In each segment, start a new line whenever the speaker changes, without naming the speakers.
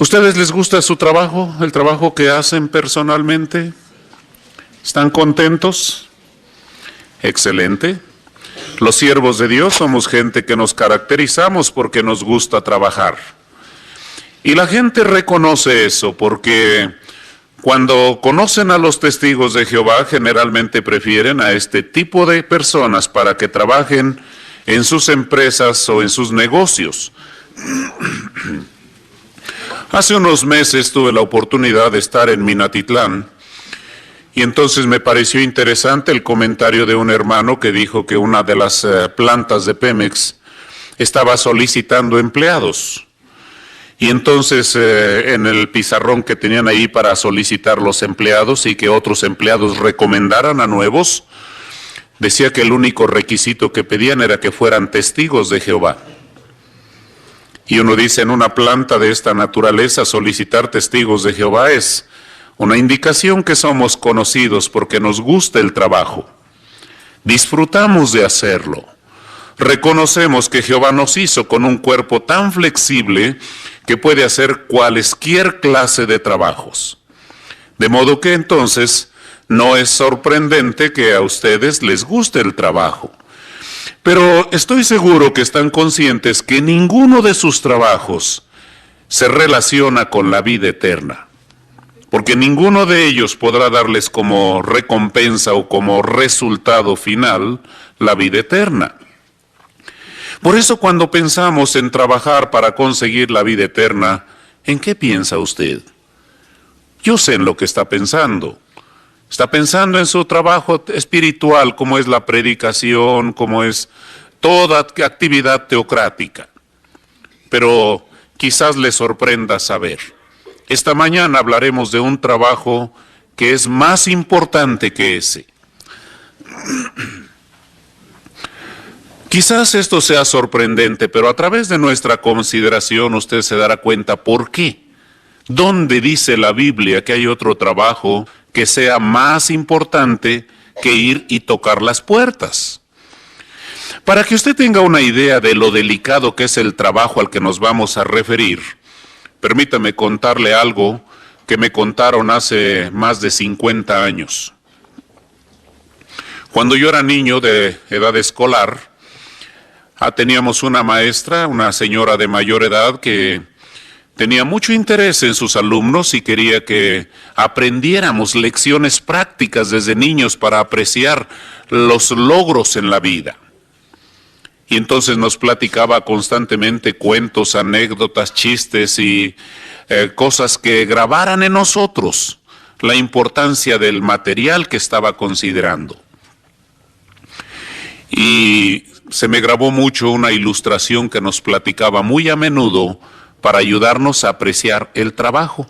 ¿Ustedes les gusta su trabajo, el trabajo que hacen personalmente? ¿Están contentos? Excelente. Los siervos de Dios somos gente que nos caracterizamos porque nos gusta trabajar. Y la gente reconoce eso porque cuando conocen a los testigos de Jehová, generalmente prefieren a este tipo de personas para que trabajen en sus empresas o en sus negocios. Hace unos meses tuve la oportunidad de estar en Minatitlán y entonces me pareció interesante el comentario de un hermano que dijo que una de las plantas de Pemex estaba solicitando empleados. Y entonces en el pizarrón que tenían ahí para solicitar los empleados y que otros empleados recomendaran a nuevos, decía que el único requisito que pedían era que fueran testigos de Jehová. Y uno dice, en una planta de esta naturaleza solicitar testigos de Jehová es una indicación que somos conocidos porque nos gusta el trabajo. Disfrutamos de hacerlo. Reconocemos que Jehová nos hizo con un cuerpo tan flexible que puede hacer cualquier clase de trabajos. De modo que entonces no es sorprendente que a ustedes les guste el trabajo. Pero estoy seguro que están conscientes que ninguno de sus trabajos se relaciona con la vida eterna, porque ninguno de ellos podrá darles como recompensa o como resultado final la vida eterna. Por eso cuando pensamos en trabajar para conseguir la vida eterna, ¿en qué piensa usted? Yo sé en lo que está pensando. Está pensando en su trabajo espiritual, como es la predicación, como es toda actividad teocrática. Pero quizás le sorprenda saber. Esta mañana hablaremos de un trabajo que es más importante que ese. Quizás esto sea sorprendente, pero a través de nuestra consideración usted se dará cuenta por qué. ¿Dónde dice la Biblia que hay otro trabajo que sea más importante que ir y tocar las puertas? Para que usted tenga una idea de lo delicado que es el trabajo al que nos vamos a referir, permítame contarle algo que me contaron hace más de 50 años. Cuando yo era niño de edad escolar, teníamos una maestra, una señora de mayor edad que tenía mucho interés en sus alumnos y quería que aprendiéramos lecciones prácticas desde niños para apreciar los logros en la vida. Y entonces nos platicaba constantemente cuentos, anécdotas, chistes y cosas que grabaran en nosotros la importancia del material que estaba considerando. Y se me grabó mucho una ilustración que nos platicaba muy a menudo para ayudarnos a apreciar el trabajo.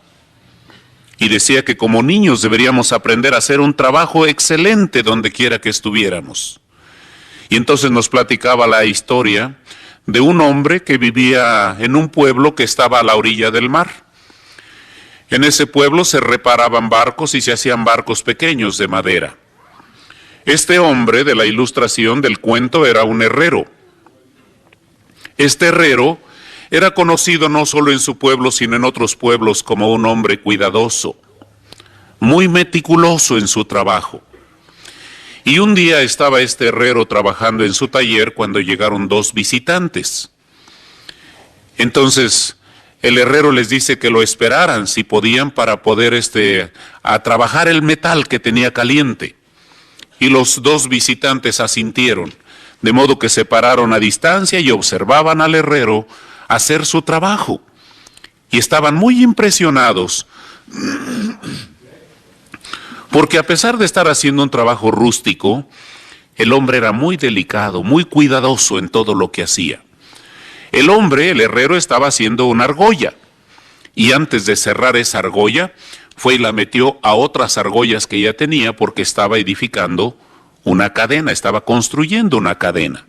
Y decía que como niños deberíamos aprender a hacer un trabajo excelente donde quiera que estuviéramos. Y entonces nos platicaba la historia de un hombre que vivía en un pueblo que estaba a la orilla del mar. En ese pueblo se reparaban barcos y se hacían barcos pequeños de madera. Este hombre de la ilustración del cuento era un herrero. Este herrero era conocido no solo en su pueblo, sino en otros pueblos como un hombre cuidadoso, muy meticuloso en su trabajo. Y un día estaba este herrero trabajando en su taller cuando llegaron dos visitantes. Entonces el herrero les dice que lo esperaran si podían para poder a trabajar el metal que tenía caliente. Y los dos visitantes asintieron, de modo que se pararon a distancia y observaban al herrero hacer su trabajo. Y estaban muy impresionados, porque a pesar de estar haciendo un trabajo rústico, el hombre era muy delicado, muy cuidadoso en todo lo que hacía. El herrero, estaba haciendo una argolla, y antes de cerrar esa argolla, fue y la metió a otras argollas que ya tenía porque estaba edificando una cadena, estaba construyendo una cadena.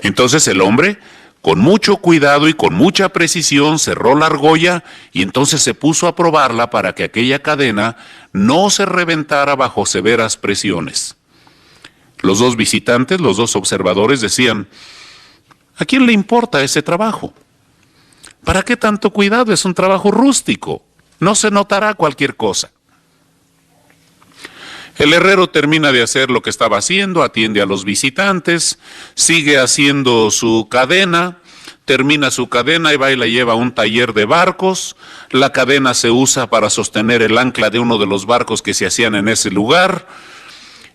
Entonces el hombre, con mucho cuidado y con mucha precisión, cerró la argolla y entonces se puso a probarla para que aquella cadena no se reventara bajo severas presiones. Los dos visitantes, los dos observadores decían, ¿a quién le importa ese trabajo? ¿Para qué tanto cuidado? Es un trabajo rústico. No se notará cualquier cosa. El herrero termina de hacer lo que estaba haciendo, atiende a los visitantes, sigue haciendo su cadena, termina su cadena y va y la lleva a un taller de barcos. La cadena se usa para sostener el ancla de uno de los barcos que se hacían en ese lugar.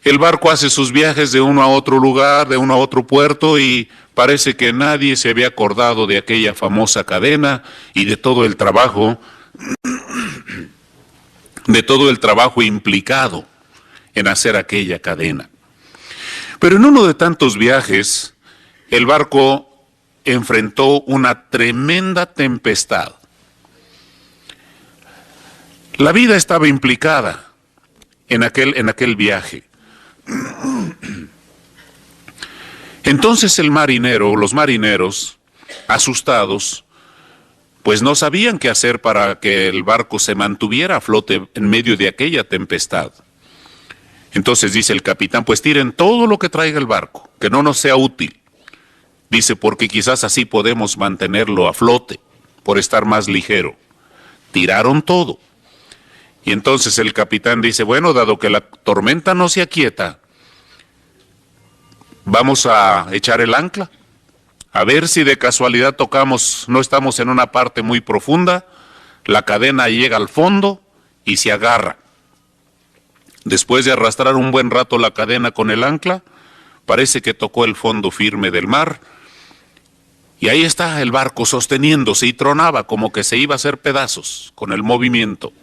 El barco hace sus viajes de uno a otro lugar, de uno a otro puerto, y parece que nadie se había acordado de aquella famosa cadena y de todo el trabajo implicado en hacer aquella cadena. Pero en uno de tantos viajes, el barco enfrentó una tremenda tempestad. La vida estaba implicada en aquel viaje. Entonces los marineros, asustados, pues no sabían qué hacer para que el barco se mantuviera a flote en medio de aquella tempestad. Entonces dice el capitán, pues tiren todo lo que traiga el barco, que no nos sea útil. Dice, porque quizás así podemos mantenerlo a flote, por estar más ligero. Tiraron todo. Y entonces el capitán dice, bueno, dado que la tormenta no se aquieta, vamos a echar el ancla, a ver si de casualidad no estamos en una parte muy profunda, la cadena llega al fondo y se agarra. Después de arrastrar un buen rato la cadena con el ancla, parece que tocó el fondo firme del mar, y ahí está el barco sosteniéndose y tronaba como que se iba a hacer pedazos con el movimiento.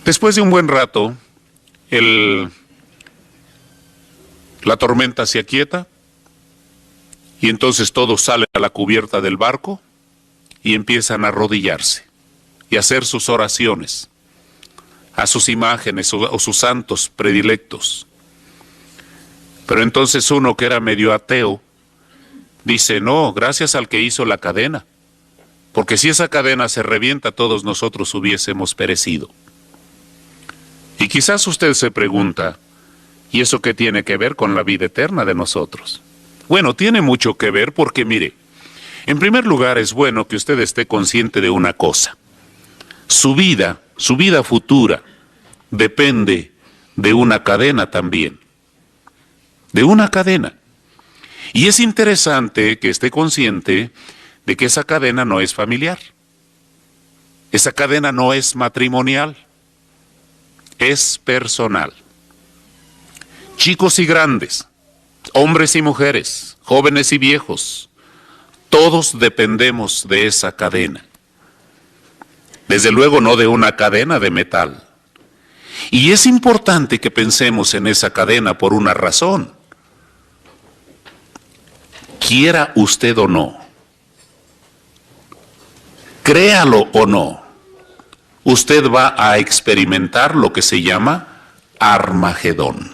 Después de un buen rato, la tormenta se aquieta, y entonces todos salen a la cubierta del barco y empiezan a arrodillarse y a hacer sus oraciones a sus imágenes o sus santos predilectos. Pero entonces uno que era medio ateo dice, no, gracias al que hizo la cadena, porque si esa cadena se revienta, todos nosotros hubiésemos perecido. Y quizás usted se pregunta, ¿y eso qué tiene que ver con la vida eterna de nosotros? Bueno, tiene mucho que ver porque, mire, en primer lugar es bueno que usted esté consciente de una cosa. Su vida futura depende de una cadena también. De una cadena. Y es interesante que esté consciente de que esa cadena no es familiar. Esa cadena no es matrimonial. Es personal. Chicos y grandes, hombres y mujeres, jóvenes y viejos, todos dependemos de esa cadena. Desde luego no de una cadena de metal. Y es importante que pensemos en esa cadena por una razón. Quiera usted o no, créalo o no, usted va a experimentar lo que se llama Armagedón.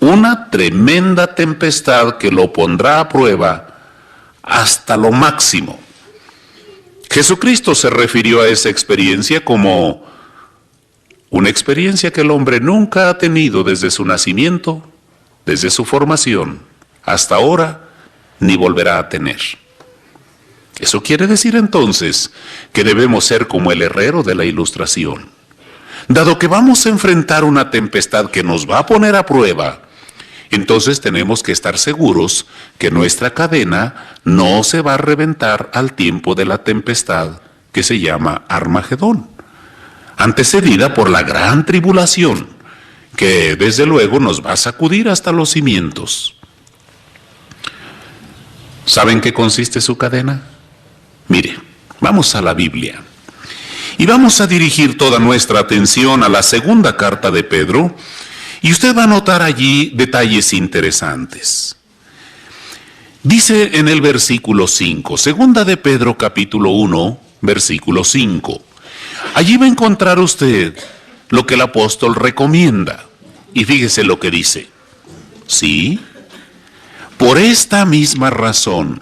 Una tremenda tempestad que lo pondrá a prueba hasta lo máximo. Jesucristo se refirió a esa experiencia como una experiencia que el hombre nunca ha tenido desde su nacimiento, desde su formación, hasta ahora, ni volverá a tener. Eso quiere decir entonces que debemos ser como el herrero de la Ilustración. Dado que vamos a enfrentar una tempestad que nos va a poner a prueba, entonces tenemos que estar seguros que nuestra cadena no se va a reventar al tiempo de la tempestad que se llama Armagedón, antecedida por la gran tribulación, que desde luego nos va a sacudir hasta los cimientos. ¿Saben qué consiste su cadena? Mire, vamos a la Biblia y vamos a dirigir toda nuestra atención a la segunda carta de Pedro, y usted va a notar allí detalles interesantes. Dice en el versículo 5, segunda de Pedro capítulo 1, versículo 5. Allí va a encontrar usted lo que el apóstol recomienda. Y fíjese lo que dice. Sí, por esta misma razón,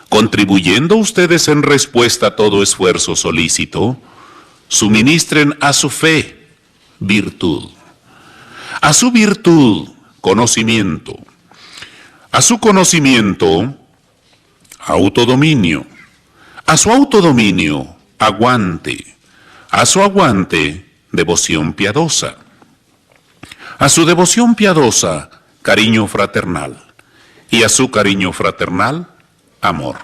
contribuyendo ustedes en respuesta a todo esfuerzo solícito, suministren a su fe virtud. A su virtud, conocimiento. A su conocimiento, autodominio. A su autodominio, aguante. A su aguante, devoción piadosa. A su devoción piadosa, cariño fraternal. Y a su cariño fraternal, amor.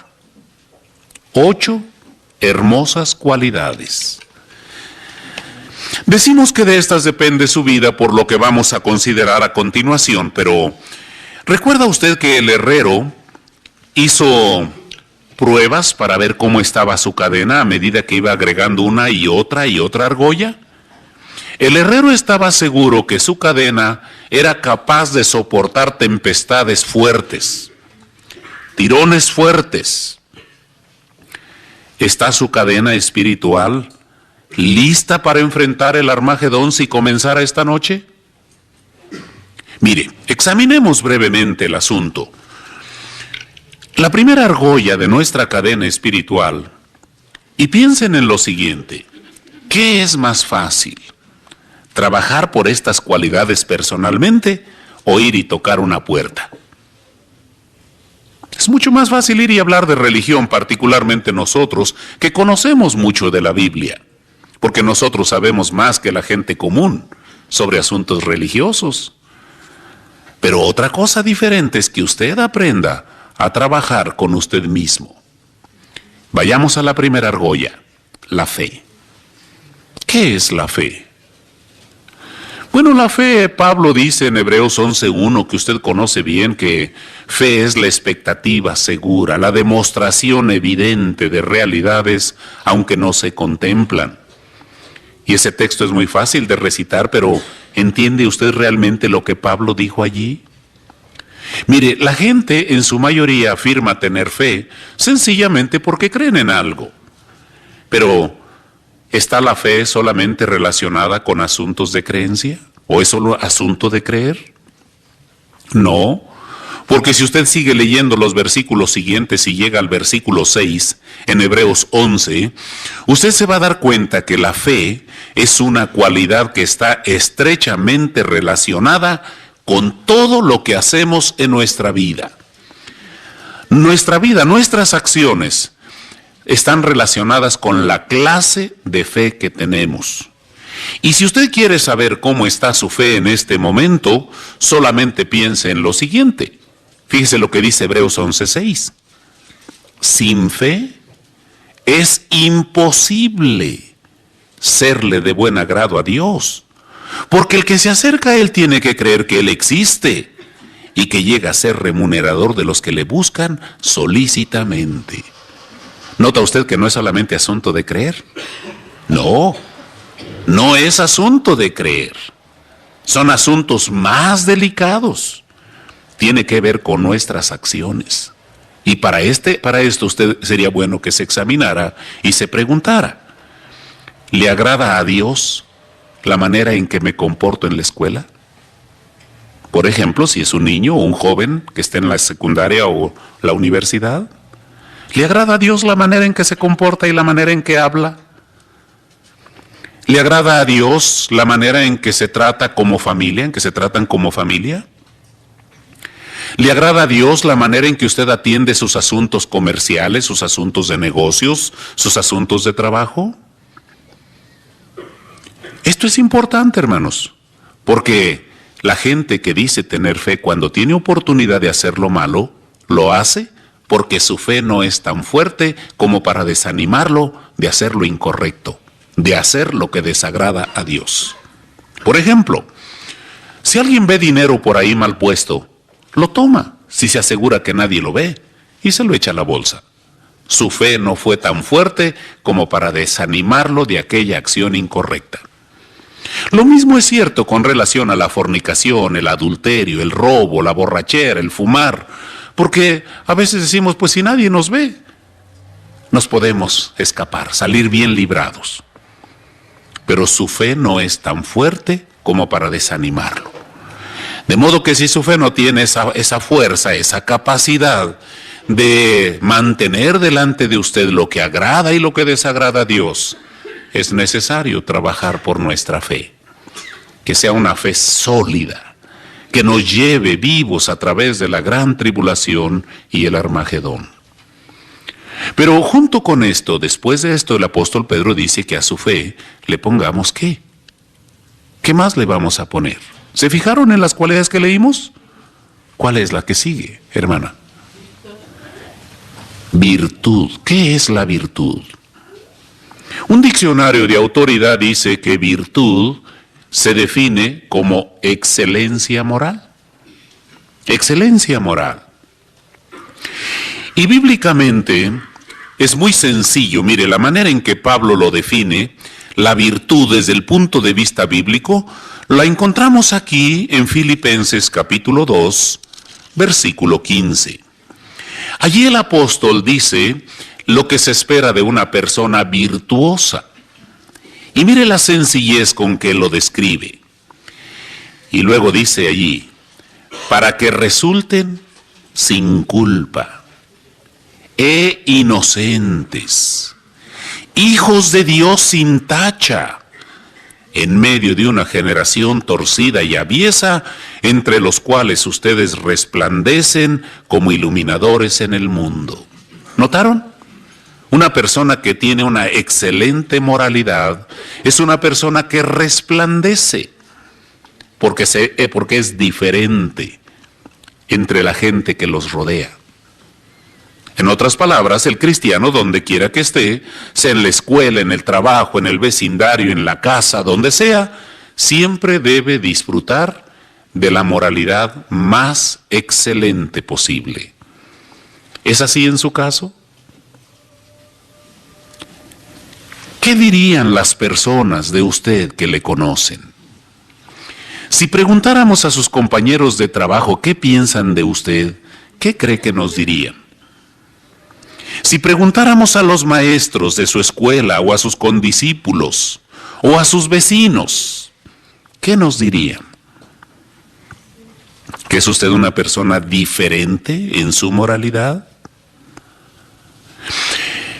8 hermosas cualidades. Decimos que de estas depende su vida por lo que vamos a considerar a continuación, pero ¿recuerda usted que el herrero hizo pruebas para ver cómo estaba su cadena a medida que iba agregando una y otra argolla? El herrero estaba seguro que su cadena era capaz de soportar tempestades fuertes, tirones fuertes. ¿Está su cadena espiritual lista para enfrentar el Armagedón si comenzara esta noche? Mire, examinemos brevemente el asunto. La primera argolla de nuestra cadena espiritual, y piensen en lo siguiente: ¿qué es más fácil? ¿Trabajar por estas cualidades personalmente o ir y tocar una puerta? Es mucho más fácil ir y hablar de religión, particularmente nosotros, que conocemos mucho de la Biblia, porque nosotros sabemos más que la gente común sobre asuntos religiosos. Pero otra cosa diferente es que usted aprenda a trabajar con usted mismo. Vayamos a la primera argolla, la fe. ¿Qué es la fe? Bueno, la fe, Pablo dice en Hebreos 11:1, que usted conoce bien, que fe es la expectativa segura, la demostración evidente de realidades, aunque no se contemplan. Y ese texto es muy fácil de recitar, pero ¿entiende usted realmente lo que Pablo dijo allí? Mire, la gente en su mayoría afirma tener fe sencillamente porque creen en algo. Pero ¿está la fe solamente relacionada con asuntos de creencia? ¿O es solo asunto de creer? No, porque si usted sigue leyendo los versículos siguientes y llega al versículo 6 en Hebreos 11, usted se va a dar cuenta que la fe es una cualidad que está estrechamente relacionada con todo lo que hacemos en nuestra vida. Nuestra vida, nuestras acciones están relacionadas con la clase de fe que tenemos. Y si usted quiere saber cómo está su fe en este momento, solamente piense en lo siguiente. Fíjese lo que dice Hebreos 11:6. Sin fe es imposible serle de buen agrado a Dios, porque el que se acerca a Él tiene que creer que Él existe y que llega a ser remunerador de los que le buscan solícitamente. ¿Nota usted que no es solamente asunto de creer? No, no es asunto de creer. Son asuntos más delicados. Tiene que ver con nuestras acciones. Y para esto usted sería bueno que se examinara y se preguntara: ¿le agrada a Dios la manera en que me comporto en la escuela? Por ejemplo, si es un niño o un joven que esté en la secundaria o la universidad, ¿le agrada a Dios la manera en que se comporta y la manera en que habla? ¿Le agrada a Dios la manera en que se trata como familia, en que se tratan como familia? ¿Le agrada a Dios la manera en que usted atiende sus asuntos comerciales, sus asuntos de negocios, sus asuntos de trabajo? Esto es importante, hermanos, porque la gente que dice tener fe cuando tiene oportunidad de hacer lo malo, lo hace porque su fe no es tan fuerte como para desanimarlo de hacer lo incorrecto, de hacer lo que desagrada a Dios. Por ejemplo, si alguien ve dinero por ahí mal puesto, lo toma si se asegura que nadie lo ve y se lo echa a la bolsa. Su fe no fue tan fuerte como para desanimarlo de aquella acción incorrecta. Lo mismo es cierto con relación a la fornicación, el adulterio, el robo, la borrachera, el fumar, porque a veces decimos, pues si nadie nos ve, nos podemos escapar, salir bien librados. Pero su fe no es tan fuerte como para desanimarlo. De modo que si su fe no tiene esa fuerza, esa capacidad de mantener delante de usted lo que agrada y lo que desagrada a Dios, es necesario trabajar por nuestra fe. Que sea una fe sólida, que nos lleve vivos a través de la gran tribulación y el Armagedón. Pero junto con esto, después de esto, el apóstol Pedro dice que a su fe le pongamos ¿qué? ¿Qué más le vamos a poner? ¿Se fijaron en las cualidades que leímos? ¿Cuál es la que sigue, hermana? Virtud. ¿Qué es la virtud? Un diccionario de autoridad dice que virtud se define como excelencia moral. Excelencia moral. Y bíblicamente es muy sencillo. Mire, la manera en que Pablo lo define, la virtud desde el punto de vista bíblico, la encontramos aquí en Filipenses capítulo 2, versículo 15. Allí el apóstol dice lo que se espera de una persona virtuosa. Y mire la sencillez con que lo describe. Y luego dice allí, para que resulten sin culpa e inocentes, hijos de Dios sin tacha, en medio de una generación torcida y aviesa, entre los cuales ustedes resplandecen como iluminadores en el mundo. ¿Notaron? Una persona que tiene una excelente moralidad es una persona que resplandece, porque es diferente entre la gente que los rodea. En otras palabras, el cristiano, donde quiera que esté, sea en la escuela, en el trabajo, en el vecindario, en la casa, donde sea, siempre debe disfrutar de la moralidad más excelente posible. ¿Es así en su caso? ¿Qué dirían las personas de usted que le conocen? Si preguntáramos a sus compañeros de trabajo qué piensan de usted, ¿qué cree que nos dirían? Si preguntáramos a los maestros de su escuela o a sus condiscípulos o a sus vecinos, ¿qué nos dirían? ¿Que es usted una persona diferente en su moralidad?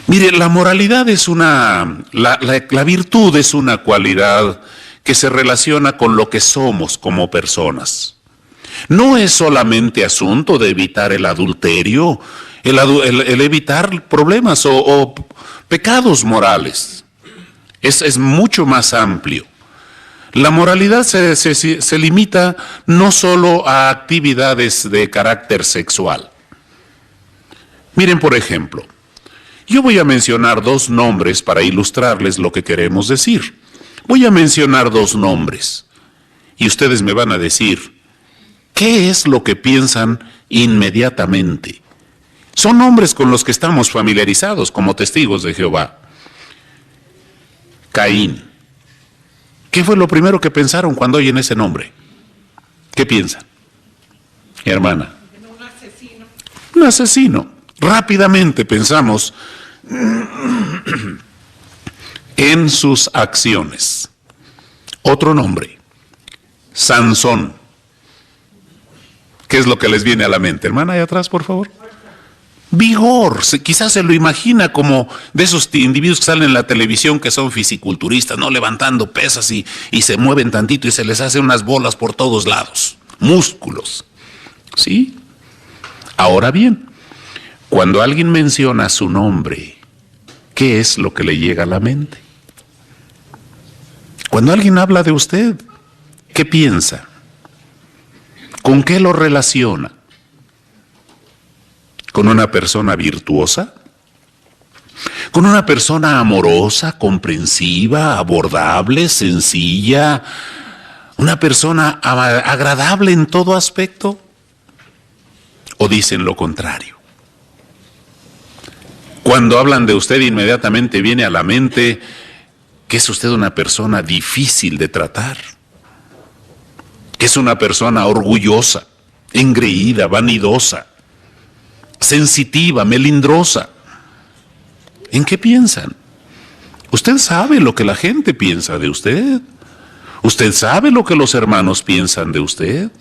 Mire, la moralidad es la virtud es una cualidad que se relaciona con lo que somos como personas. No es solamente asunto de evitar el adulterio, el evitar problemas o pecados morales. Es mucho más amplio. La moralidad se limita no solo a actividades de carácter sexual. Miren, por ejemplo, yo voy a mencionar dos nombres para ilustrarles lo que queremos decir. Voy a mencionar dos nombres y ustedes me van a decir qué es lo que piensan inmediatamente. Son nombres con los que estamos familiarizados como testigos de Jehová. Caín. ¿Qué fue lo primero que pensaron cuando oyen ese nombre? ¿Qué piensan? Hermana. Un asesino. Un asesino. Rápidamente pensamos en sus acciones. Otro nombre. Sansón. ¿Qué es lo que les viene a la mente? Hermana, ahí atrás, por favor. Vigor, quizás se lo imagina como de esos individuos que salen en la televisión que son fisiculturistas, ¿no? Levantando pesas y se mueven tantito y se les hacen unas bolas por todos lados, músculos, ¿sí? Ahora bien, cuando alguien menciona su nombre, ¿qué es lo que le llega a la mente? Cuando alguien habla de usted, ¿qué piensa? ¿Con qué lo relaciona? ¿Con una persona virtuosa? ¿Con una persona amorosa, comprensiva, abordable, sencilla? ¿Una persona agradable en todo aspecto? ¿O dicen lo contrario? Cuando hablan de usted, inmediatamente viene a la mente que es usted una persona difícil de tratar, que es una persona orgullosa, engreída, vanidosa, sensitiva, melindrosa. ¿En qué piensan? Usted sabe lo que la gente piensa de usted. Usted sabe lo que los hermanos piensan de usted.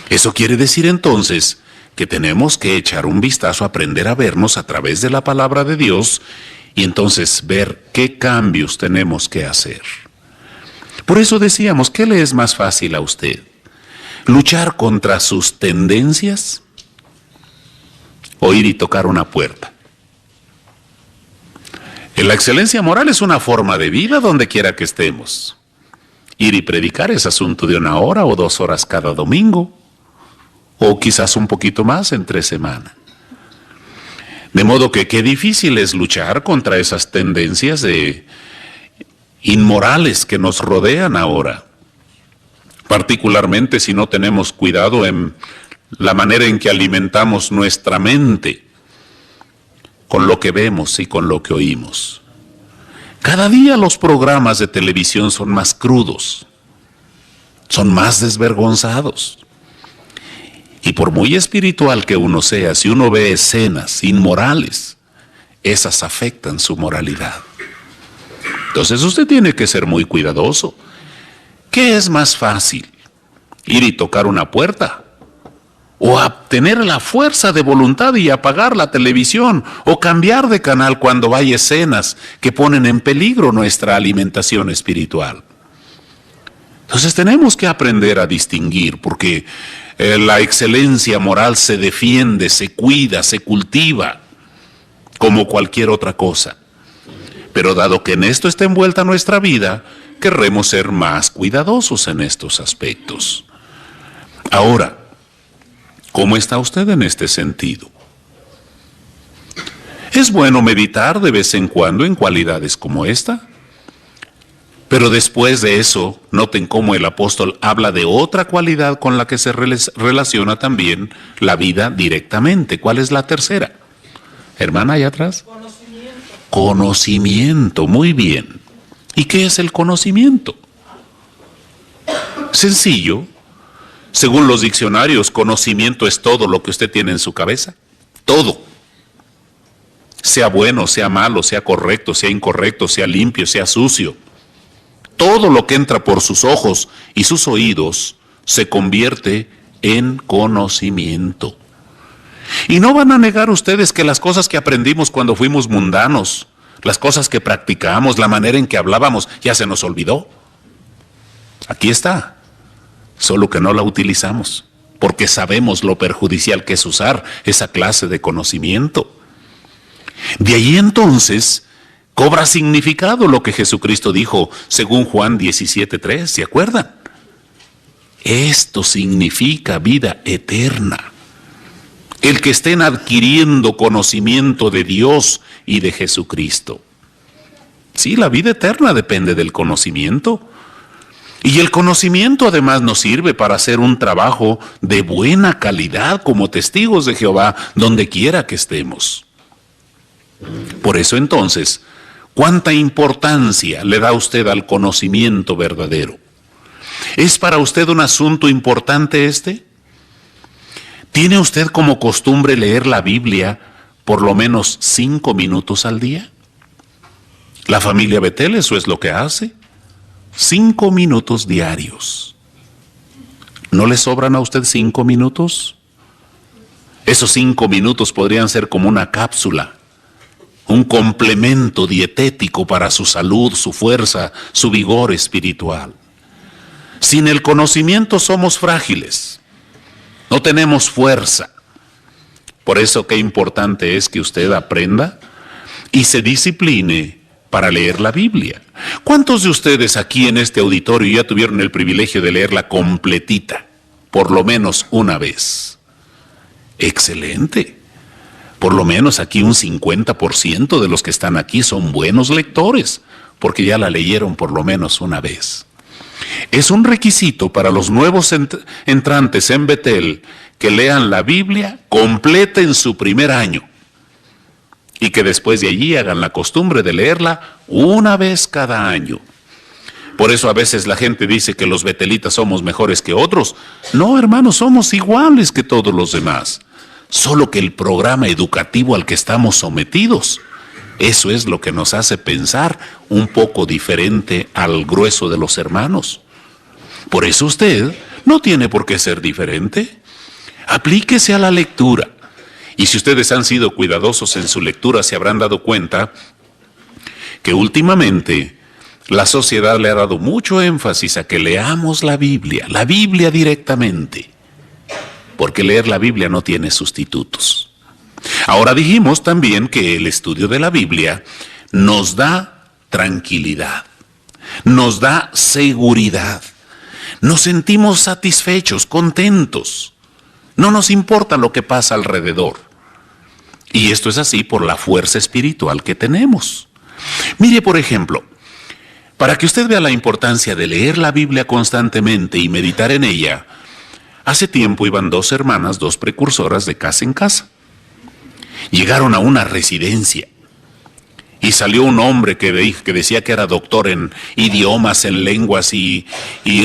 Eso quiere decir entonces que tenemos que echar un vistazo, aprender a vernos a través de la palabra de Dios y entonces ver qué cambios tenemos que hacer. Por eso decíamos, ¿qué le es más fácil a usted? ¿Luchar contra sus tendencias? O ir y tocar una puerta. La excelencia moral es una forma de vida donde quiera que estemos. Ir y predicar es asunto de 1 hora o 2 horas cada domingo, o quizás un poquito más entre semana. De modo que qué difícil es luchar contra esas tendencias inmorales que nos rodean ahora, particularmente si no tenemos cuidado en la manera en que alimentamos nuestra mente con lo que vemos y con lo que oímos. Cada día los programas de televisión son más crudos, son más desvergonzados. Y por muy espiritual que uno sea, si uno ve escenas inmorales, esas afectan su moralidad. Entonces usted tiene que ser muy cuidadoso. ¿Qué es más fácil? ¿Ir y tocar una puerta? ¿O tener la fuerza de voluntad y apagar la televisión? ¿O cambiar de canal cuando hay escenas que ponen en peligro nuestra alimentación espiritual? Entonces tenemos que aprender a distinguir, porque la excelencia moral se defiende, se cuida, se cultiva, como cualquier otra cosa. Pero dado que en esto está envuelta nuestra vida, querremos ser más cuidadosos en estos aspectos. Ahora, ¿cómo está usted en este sentido? Es bueno meditar de vez en cuando en cualidades como esta. Pero después de eso, noten cómo el apóstol habla de otra cualidad con la que se relaciona también la vida directamente. ¿Cuál es la tercera? Hermana, allá atrás. Conocimiento, muy bien. ¿Y qué es el conocimiento? Sencillo. Según los diccionarios, conocimiento es todo lo que usted tiene en su cabeza. Todo. Sea bueno, sea malo, sea correcto, sea incorrecto, sea limpio, sea sucio. Todo lo que entra por sus ojos y sus oídos se convierte en conocimiento. Y no van a negar ustedes que las cosas que aprendimos cuando fuimos mundanos, las cosas que practicamos, la manera en que hablábamos, ya se nos olvidó. Aquí está, solo que no la utilizamos, porque sabemos lo perjudicial que es usar esa clase de conocimiento. De ahí entonces cobra significado lo que Jesucristo dijo según Juan 17:3, ¿se acuerdan? Esto significa vida eterna. El que estén adquiriendo conocimiento de Dios y de Jesucristo. Sí, la vida eterna depende del conocimiento. Y el conocimiento además nos sirve para hacer un trabajo de buena calidad como testigos de Jehová donde quiera que estemos. Por eso entonces, ¿cuánta importancia le da usted al conocimiento verdadero? ¿Es para usted un asunto importante este? ¿Tiene usted como costumbre leer la Biblia por lo menos 5 minutos al día? La familia Betel eso es lo que hace. 5 minutos diarios. ¿No le sobran a usted 5 minutos? Esos 5 minutos podrían ser como una cápsula, un complemento dietético para su salud, su fuerza, su vigor espiritual. Sin el conocimiento somos frágiles, no tenemos fuerza. Por eso qué importante es que usted aprenda y se discipline para leer la Biblia. ¿Cuántos de ustedes aquí en este auditorio ya tuvieron el privilegio de leerla completita, por lo menos una vez? Excelente. Por lo menos aquí un 50% de los que están aquí son buenos lectores, porque ya la leyeron por lo menos una vez. Es un requisito para los nuevos entrantes en Betel que lean la Biblia completa en su primer año y que después de allí hagan la costumbre de leerla una vez cada año. Por eso a veces la gente dice que los betelitas somos mejores que otros. No, hermanos, somos iguales que todos los demás. Solo que el programa educativo al que estamos sometidos, eso es lo que nos hace pensar un poco diferente al grueso de los hermanos. Por eso usted no tiene por qué ser diferente. Aplíquese a la lectura. Y si ustedes han sido cuidadosos en su lectura, se habrán dado cuenta que últimamente la sociedad le ha dado mucho énfasis a que leamos la Biblia directamente. Porque leer la Biblia no tiene sustitutos. Ahora dijimos también que el estudio de la Biblia nos da tranquilidad, nos da seguridad. Nos sentimos satisfechos, contentos. No nos importa lo que pasa alrededor. Y esto es así por la fuerza espiritual que tenemos. Mire, por ejemplo, para que usted vea la importancia de leer la Biblia constantemente y meditar en ella, hace tiempo iban dos hermanas, dos precursoras de casa en casa. Llegaron a una residencia y salió un hombre que decía que era doctor en idiomas, en lenguas y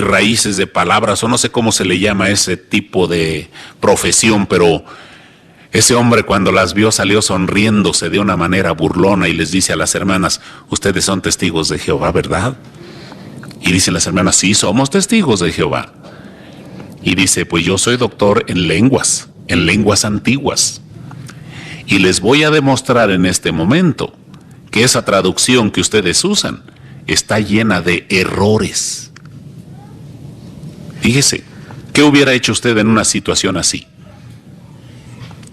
raíces de palabras, o no sé cómo se le llama ese tipo de profesión, pero ese hombre cuando las vio salió sonriéndose de una manera burlona y les dice a las hermanas: ustedes son testigos de Jehová, ¿verdad? Y dicen las hermanas: sí, somos testigos de Jehová. Y dice: pues yo soy doctor en lenguas antiguas. Y les voy a demostrar en este momento que esa traducción que ustedes usan está llena de errores. Fíjese, ¿qué hubiera hecho usted en una situación así?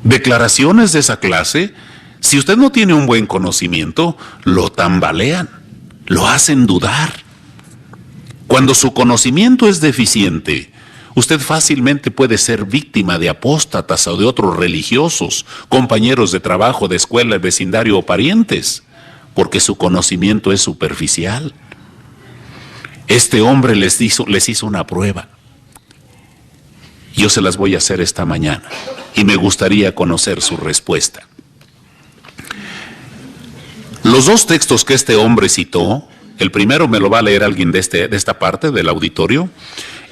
Declaraciones de esa clase, si usted no tiene un buen conocimiento, lo tambalean, lo hacen dudar. Cuando su conocimiento es deficiente, usted fácilmente puede ser víctima de apóstatas o de otros religiosos, compañeros de trabajo, de escuela, vecindario o parientes, porque su conocimiento es superficial. Este hombre les hizo una prueba. Yo se las voy a hacer esta mañana y me gustaría conocer su respuesta. Los dos textos que este hombre citó, el primero me lo va a leer alguien de esta parte del auditorio,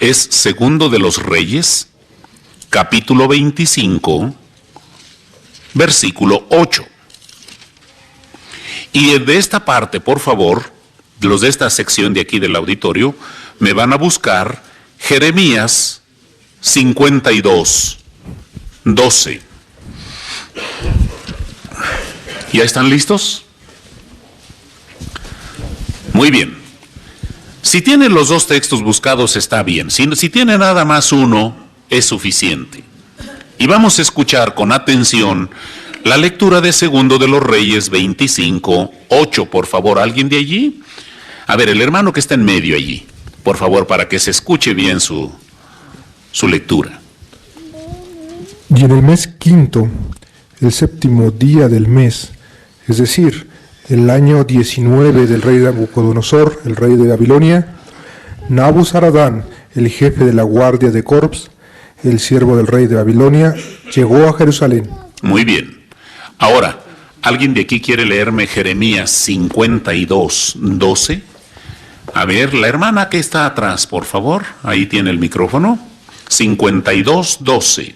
es Segundo de los Reyes, capítulo 25, versículo 8. Y de esta parte, por favor, los de esta sección de aquí del auditorio, me van a buscar Jeremías 52, 12. ¿Ya están listos? Muy bien. Si tienen los dos textos buscados está bien. Si tiene nada más uno, es suficiente. Y vamos a escuchar con atención la lectura de Segundo de los Reyes 25, 8. Por favor, ¿alguien de allí? A ver, el hermano que está en medio allí, por favor, para que se escuche bien su lectura.
Y en el mes quinto, el séptimo día del mes, es decir, el año 19 del rey Nabucodonosor, el rey de Babilonia, Nabuzaradán, el jefe de la guardia de Corps, el siervo del rey de Babilonia, llegó a Jerusalén.
Muy bien. Ahora, ¿alguien de aquí quiere leerme Jeremías 52, 12? A ver, la hermana que está atrás, por favor, ahí tiene el micrófono. 52, 12.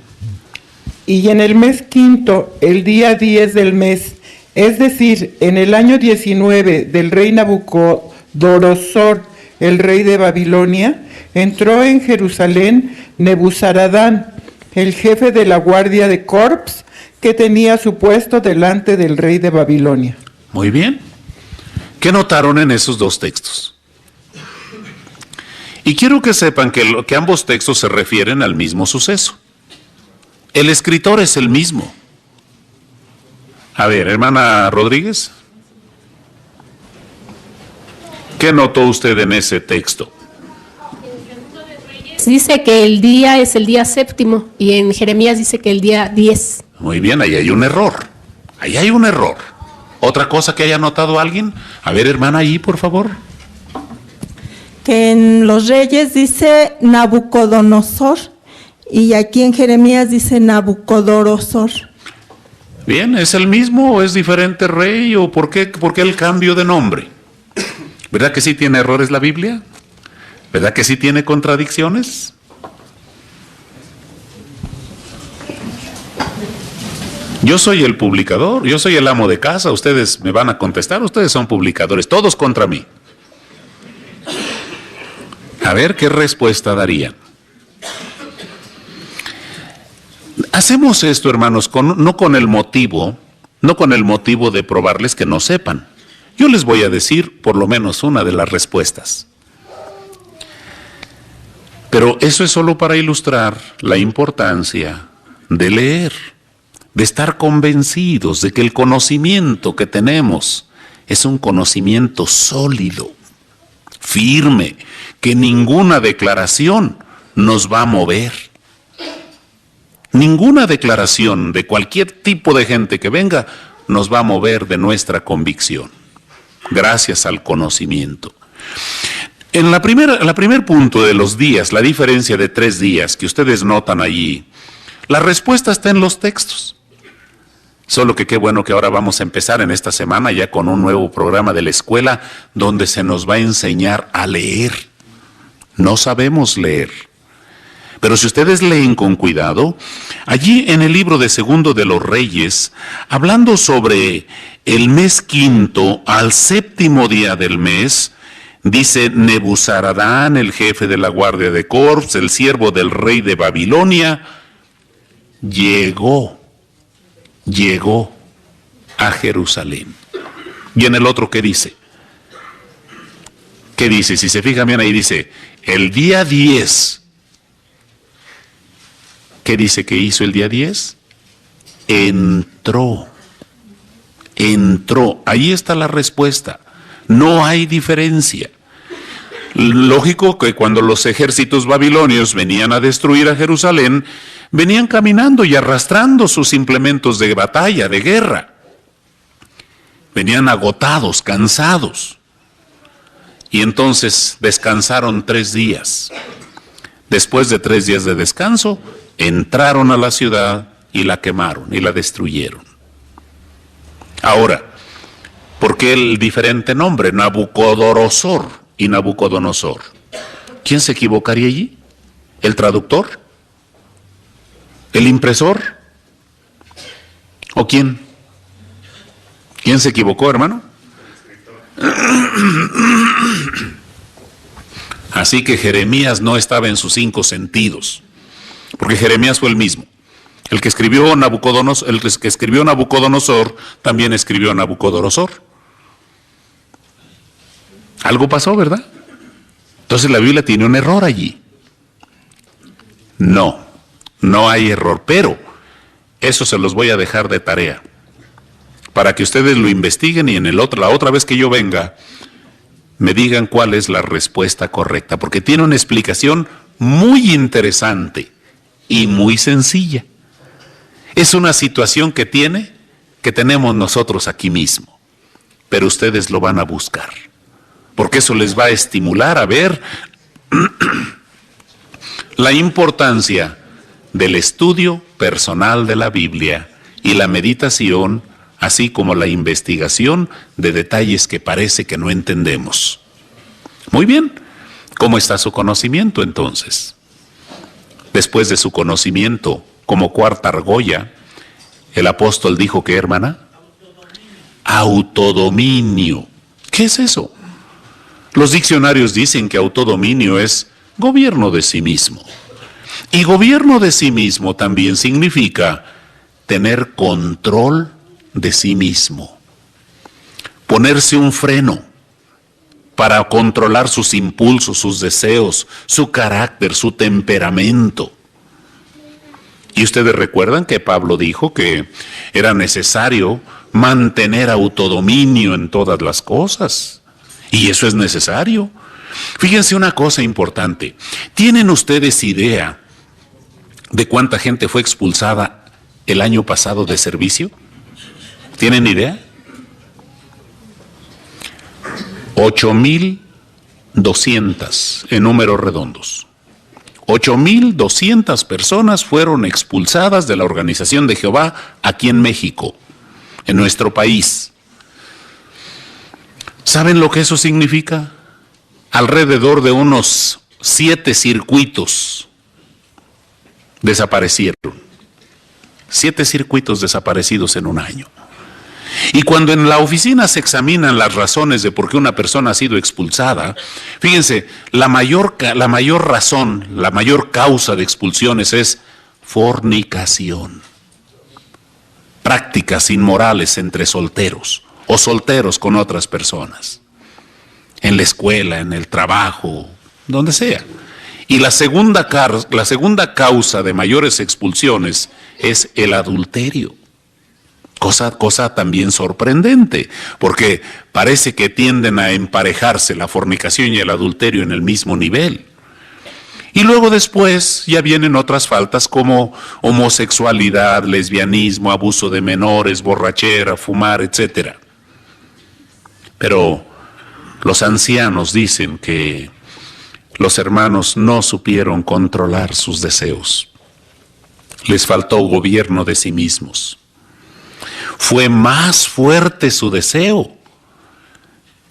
Y en el mes quinto, el día 10 del mes, es decir, en el año 19 del rey Nabucodonosor, el rey de Babilonia, entró en Jerusalén Nebuzaradán, el jefe de la guardia de Corps, que tenía su puesto delante del rey de Babilonia.
Muy bien. ¿Qué notaron en esos dos textos? Y quiero que sepan que ambos textos se refieren al mismo suceso. El escritor es el mismo. A ver, hermana Rodríguez, ¿qué notó usted en ese texto?
Dice que el día es el día séptimo y en Jeremías dice que el día 10.
Muy bien, ahí hay un error. Ahí hay un error. ¿Otra cosa que haya notado alguien? A ver, hermana, ahí, por favor.
Que en los Reyes dice Nabucodonosor y aquí en Jeremías dice Nabucodonosor.
Bien, ¿es el mismo o es diferente rey o por qué el cambio de nombre? ¿Verdad que sí tiene errores la Biblia? ¿Verdad que sí tiene contradicciones? Yo soy el publicador, yo soy el amo de casa, ustedes me van a contestar, ustedes son publicadores, todos contra mí. A ver qué respuesta darían. Hacemos esto, hermanos, no con el motivo de probarles que no sepan. Yo les voy a decir por lo menos una de las respuestas. Pero eso es solo para ilustrar la importancia de leer, de estar convencidos de que el conocimiento que tenemos es un conocimiento sólido, firme, que ninguna declaración nos va a mover. Ninguna declaración de cualquier tipo de gente que venga nos va a mover de nuestra convicción, gracias al conocimiento. En la primer punto de los días, la diferencia de 3 días que ustedes notan allí, la respuesta está en los textos. Solo que qué bueno que ahora vamos a empezar en esta semana ya con un nuevo programa de la escuela donde se nos va a enseñar a leer. No sabemos leer. Pero si ustedes leen con cuidado, allí en el libro de Segundo de los Reyes, hablando sobre el mes quinto al 7º día del mes, dice: Nebuzaradán, el jefe de la guardia de Corps, el siervo del rey de Babilonia, llegó a Jerusalén. Y en el otro, ¿qué dice? ¿Qué dice? Si se fijan bien ahí dice, el día 10. ¿Qué dice que hizo el día 10? Entró. Ahí está la respuesta. No hay diferencia. Lógico que cuando los ejércitos babilonios venían a destruir a Jerusalén, venían caminando y arrastrando sus implementos de batalla, de guerra. Venían agotados, cansados. Y entonces descansaron 3 días. Después de 3 días de descanso, entraron a la ciudad y la quemaron y la destruyeron. Ahora, ¿por qué el diferente nombre? Nabucodonosor y Nabucodonosor. ¿Quién se equivocaría allí? ¿El traductor? ¿El impresor? ¿O quién? ¿Quién se equivocó, hermano? Así que Jeremías no estaba en sus 5 sentidos, porque Jeremías fue el mismo. El que escribió Nabucodonosor también escribió Nabucodonosor. Algo pasó, ¿verdad? Entonces la Biblia tiene un error allí. No hay error, pero eso se los voy a dejar de tarea para que ustedes lo investiguen y la otra vez que yo venga me digan cuál es la respuesta correcta, porque tiene una explicación muy interesante y muy sencilla. Es una situación que tenemos nosotros aquí mismo, pero ustedes lo van a buscar, porque eso les va a estimular a ver la importancia del estudio personal de la Biblia y la meditación, así como la investigación de detalles que parece que no entendemos. Muy bien, ¿cómo está su conocimiento entonces? Después de su conocimiento, como cuarta argolla, el apóstol dijo que, hermana, autodominio. ¿Qué es eso? Los diccionarios dicen que autodominio es gobierno de sí mismo. Y gobierno de sí mismo también significa tener control de sí mismo. Ponerse un freno para controlar sus impulsos, sus deseos, su carácter, su temperamento. Y ustedes recuerdan que Pablo dijo que era necesario mantener autodominio en todas las cosas. Y eso es necesario. Fíjense una cosa importante. ¿Tienen ustedes idea de cuánta gente fue expulsada el año pasado de servicio? ¿Tienen idea? 8,200 en números redondos. 8,200 personas fueron expulsadas de la Organización de Jehová aquí en México, en nuestro país. ¿Saben lo que eso significa? Alrededor de unos 7 circuitos desaparecieron. 7 circuitos desaparecidos en un año. Y cuando en la oficina se examinan las razones de por qué una persona ha sido expulsada, fíjense, la mayor razón, la mayor causa de expulsiones es fornicación. Prácticas inmorales entre solteros o solteros con otras personas. En la escuela, en el trabajo, donde sea. Y la segunda causa de mayores expulsiones es el adulterio. Cosa también sorprendente, porque parece que tienden a emparejarse la fornicación y el adulterio en el mismo nivel. Y luego después ya vienen otras faltas como homosexualidad, lesbianismo, abuso de menores, borrachera, fumar, etc. Pero los ancianos dicen que los hermanos no supieron controlar sus deseos. Les faltó gobierno de sí mismos. Fue más fuerte su deseo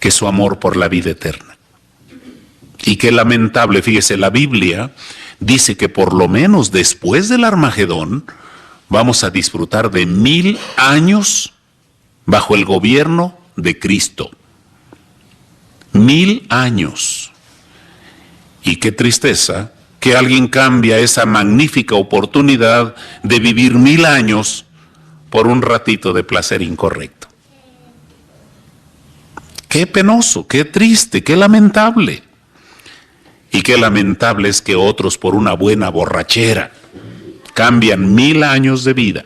que su amor por la vida eterna. Y qué lamentable, fíjese, la Biblia dice que por lo menos después del Armagedón vamos a disfrutar de 1000 años bajo el gobierno de Cristo. 1000 años. Y qué tristeza que alguien cambia esa magnífica oportunidad de vivir 1000 años por un ratito de placer incorrecto. Qué penoso, qué triste, qué lamentable. Y qué lamentable es que otros por una buena borrachera cambian 1000 años de vida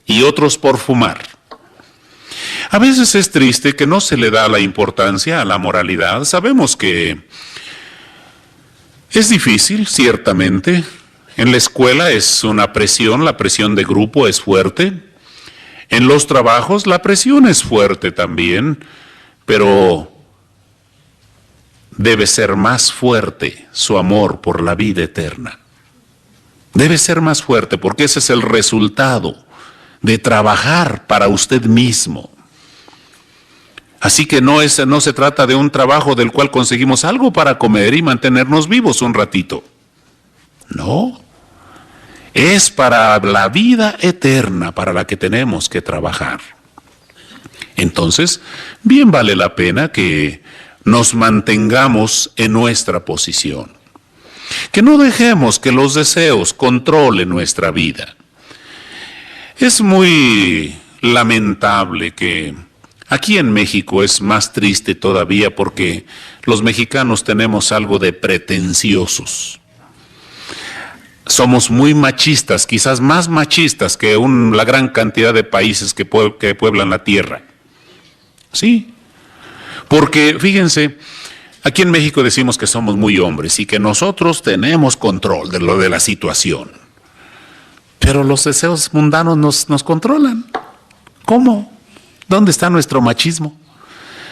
y otros por fumar. A veces es triste que no se le da la importancia a la moralidad. Sabemos que es difícil, ciertamente. En la escuela es una presión, la presión de grupo es fuerte. En los trabajos la presión es fuerte también, pero debe ser más fuerte su amor por la vida eterna. Debe ser más fuerte porque ese es el resultado de trabajar para usted mismo. Así que no se trata de un trabajo del cual conseguimos algo para comer y mantenernos vivos un ratito. No, es para la vida eterna para la que tenemos que trabajar. Entonces, bien vale la pena que nos mantengamos en nuestra posición. Que no dejemos que los deseos controlen nuestra vida. Es muy lamentable que aquí en México es más triste todavía porque los mexicanos tenemos algo de pretenciosos. Somos muy machistas, quizás más machistas que la gran cantidad de países que pueblan la tierra. Sí, porque fíjense, aquí en México decimos que somos muy hombres y que nosotros tenemos control de lo de la situación. Pero los deseos mundanos nos controlan. ¿Cómo? ¿Dónde está nuestro machismo?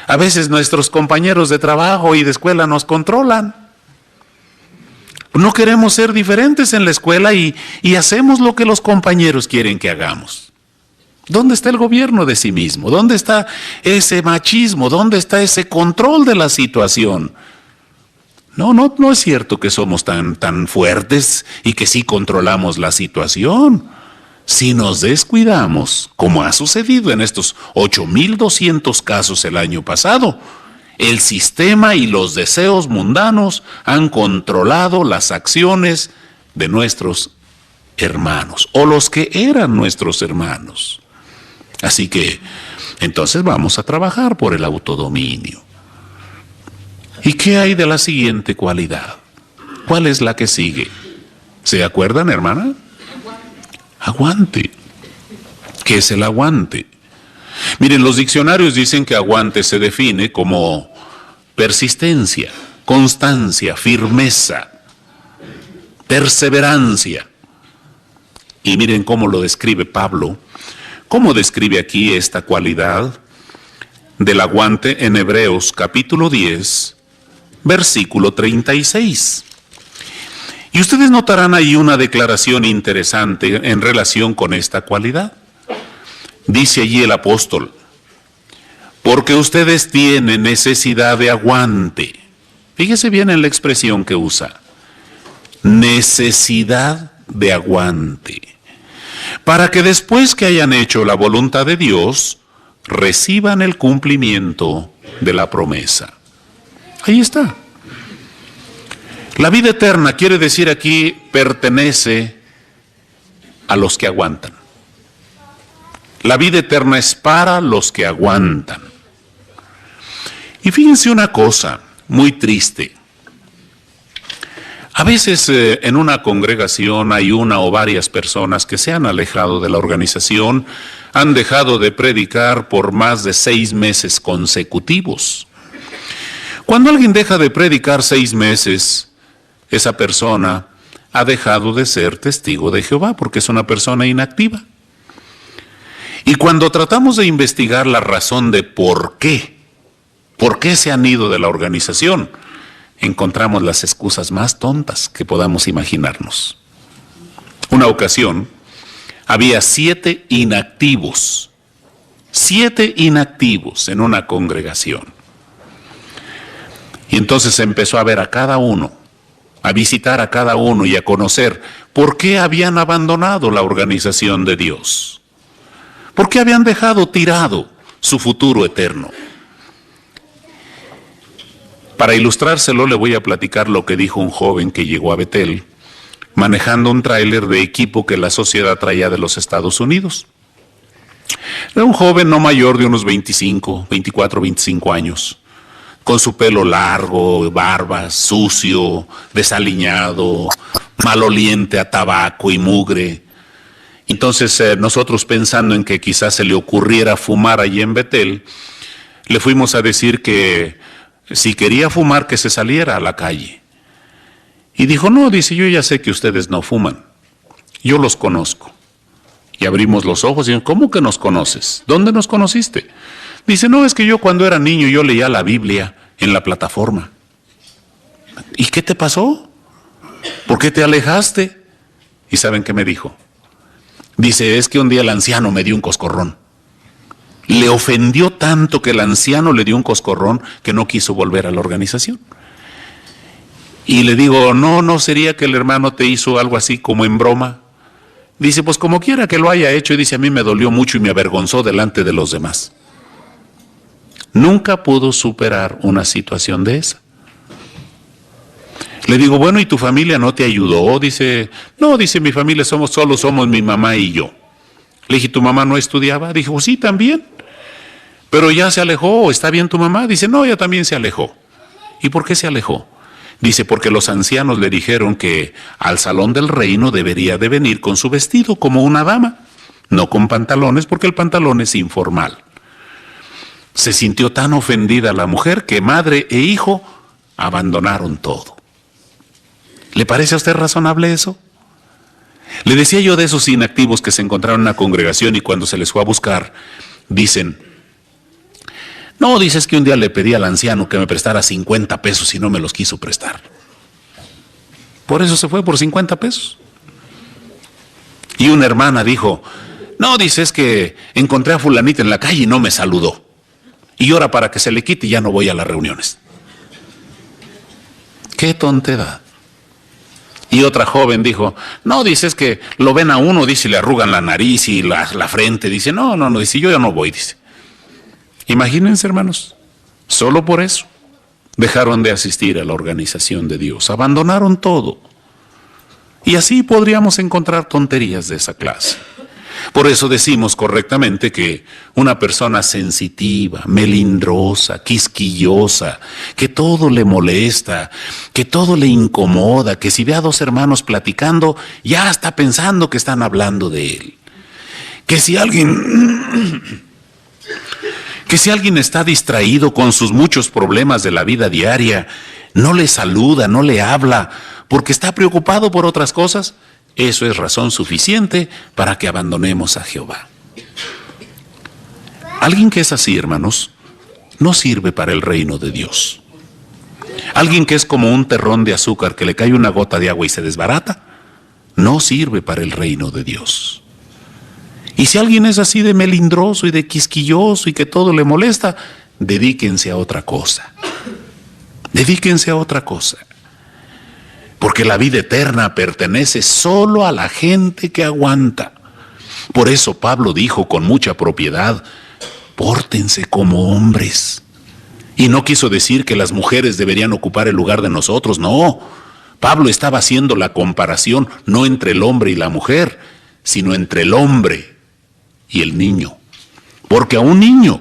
A veces nuestros compañeros de trabajo y de escuela nos controlan. No queremos ser diferentes en la escuela y hacemos lo que los compañeros quieren que hagamos. ¿Dónde está el gobierno de sí mismo? ¿Dónde está ese machismo? ¿Dónde está ese control de la situación? No es cierto que somos tan fuertes y que sí controlamos la situación. Si nos descuidamos, como ha sucedido en estos 8,200 casos el año pasado, el sistema y los deseos mundanos han controlado las acciones de nuestros hermanos, o los que eran nuestros hermanos. Así que, entonces vamos a trabajar por el autodominio. ¿Y qué hay de la siguiente cualidad? ¿Cuál es la que sigue? ¿Se acuerdan, hermana? Aguante. ¿Qué es el aguante? Miren, los diccionarios dicen que aguante se define como persistencia, constancia, firmeza, perseverancia. Y miren cómo lo describe Pablo. ¿Cómo describe aquí esta cualidad del aguante en Hebreos capítulo 10, versículo 36? Y ustedes notarán ahí una declaración interesante en relación con esta cualidad. Dice allí el apóstol, porque ustedes tienen necesidad de aguante. Fíjese bien en la expresión que usa. Necesidad de aguante. Para que después que hayan hecho la voluntad de Dios, reciban el cumplimiento de la promesa. Ahí está. La vida eterna, quiere decir aquí, pertenece a los que aguantan. La vida eterna es para los que aguantan. Y fíjense una cosa muy triste. A veces en una congregación hay una o varias personas que se han alejado de la organización han dejado de predicar por más de 6 meses consecutivos. Cuando alguien deja de predicar 6 meses, esa persona ha dejado de ser testigo de Jehová porque es una persona inactiva. Y cuando tratamos de investigar la razón de por qué se han ido de la organización, encontramos las excusas más tontas que podamos imaginarnos. Una ocasión, había 7 inactivos en una congregación. Y entonces se empezó a ver a cada uno, a visitar a cada uno y a conocer por qué habían abandonado la organización de Dios. ¿Por qué habían dejado tirado su futuro eterno? Para ilustrárselo le voy a platicar lo que dijo un joven que llegó a Betel manejando un tráiler de equipo que la sociedad traía de los Estados Unidos. Era un joven no mayor de unos 24, 25 años, con su pelo largo, barba, sucio, desaliñado, maloliente a tabaco y mugre. Entonces nosotros, pensando en que quizás se le ocurriera fumar allí en Betel, le fuimos a decir que si quería fumar que se saliera a la calle. Y dijo, no, dice, yo ya sé que ustedes no fuman, yo los conozco. Y abrimos los ojos y dijimos, ¿cómo que nos conoces? ¿Dónde nos conociste? Dice, no, es que yo cuando era niño yo leía la Biblia en la plataforma. ¿Y qué te pasó? ¿Por qué te alejaste? ¿Y saben qué me dijo? Dice, es que un día el anciano me dio un coscorrón. Le ofendió tanto que el anciano le dio un coscorrón que no quiso volver a la organización. Y le digo, no sería que el hermano te hizo algo así como en broma. Dice, pues como quiera que lo haya hecho, y dice, a mí me dolió mucho y me avergonzó delante de los demás. Nunca pudo superar una situación de esa. Le digo, bueno, ¿y tu familia no te ayudó? Dice, no, dice, mi familia solo somos mi mamá y yo. Le dije, ¿tu mamá no estudiaba? Dijo, pues sí, también. Pero ya se alejó, ¿está bien tu mamá? Dice, no, ella también se alejó. ¿Y por qué se alejó? Dice, porque los ancianos le dijeron que al salón del reino debería de venir con su vestido como una dama, no con pantalones, porque el pantalón es informal. Se sintió tan ofendida la mujer que madre e hijo abandonaron todo. ¿Le parece a usted razonable eso? Le decía yo de esos inactivos que se encontraron en una congregación y cuando se les fue a buscar, dicen, no, dices que un día le pedí al anciano que me prestara 50 pesos y no me los quiso prestar. Por eso se fue, por 50 pesos. Y una hermana dijo, no, dices que encontré a fulanita en la calle y no me saludó. Y ahora para que se le quite ya no voy a las reuniones. ¡Qué tontedad! Y otra joven dijo, no, dices que lo ven a uno, dice, le arrugan la nariz y la frente. Dice, no, dice, yo ya no voy, dice. Imagínense, hermanos, solo por eso dejaron de asistir a la organización de Dios, abandonaron todo. Y así podríamos encontrar tonterías de esa clase. Por eso decimos correctamente que una persona sensitiva, melindrosa, quisquillosa, que todo le molesta, que todo le incomoda, que si ve a 2 hermanos platicando, ya está pensando que están hablando de él. Que si alguien está distraído con sus muchos problemas de la vida diaria, no le saluda, no le habla, porque está preocupado por otras cosas, eso es razón suficiente para que abandonemos a Jehová. Alguien que es así, hermanos, no sirve para el reino de Dios. Alguien que es como un terrón de azúcar que le cae una gota de agua y se desbarata, no sirve para el reino de Dios. Y si alguien es así de melindroso y de quisquilloso y que todo le molesta, dedíquense a otra cosa. Dedíquense a otra cosa. Porque la vida eterna pertenece solo a la gente que aguanta. Por eso Pablo dijo con mucha propiedad, pórtense como hombres. Y no quiso decir que las mujeres deberían ocupar el lugar de nosotros, no. Pablo estaba haciendo la comparación no entre el hombre y la mujer, sino entre el hombre y el niño. Porque a un niño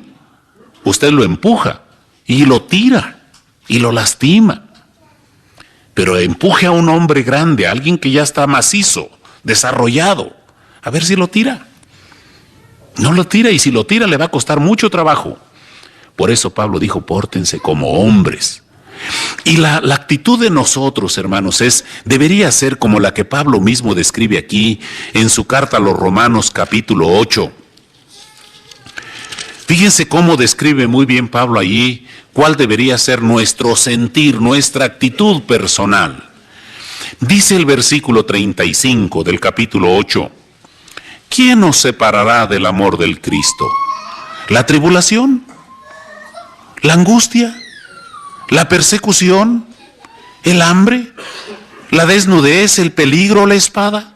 usted lo empuja y lo tira y lo lastima. Pero empuje a un hombre grande, a alguien que ya está macizo, desarrollado, a ver si lo tira. No lo tira, y si lo tira le va a costar mucho trabajo. Por eso Pablo dijo, pórtense como hombres. Y la actitud de nosotros, hermanos, debería ser como la que Pablo mismo describe aquí en su carta a los Romanos capítulo 8. Fíjense cómo describe muy bien Pablo allí cuál debería ser nuestro sentir, nuestra actitud personal. Dice el versículo 35 del capítulo 8, ¿quién nos separará del amor del Cristo? ¿La tribulación? ¿La angustia? ¿La persecución? ¿El hambre? ¿La desnudez? ¿El peligro? ¿La espada?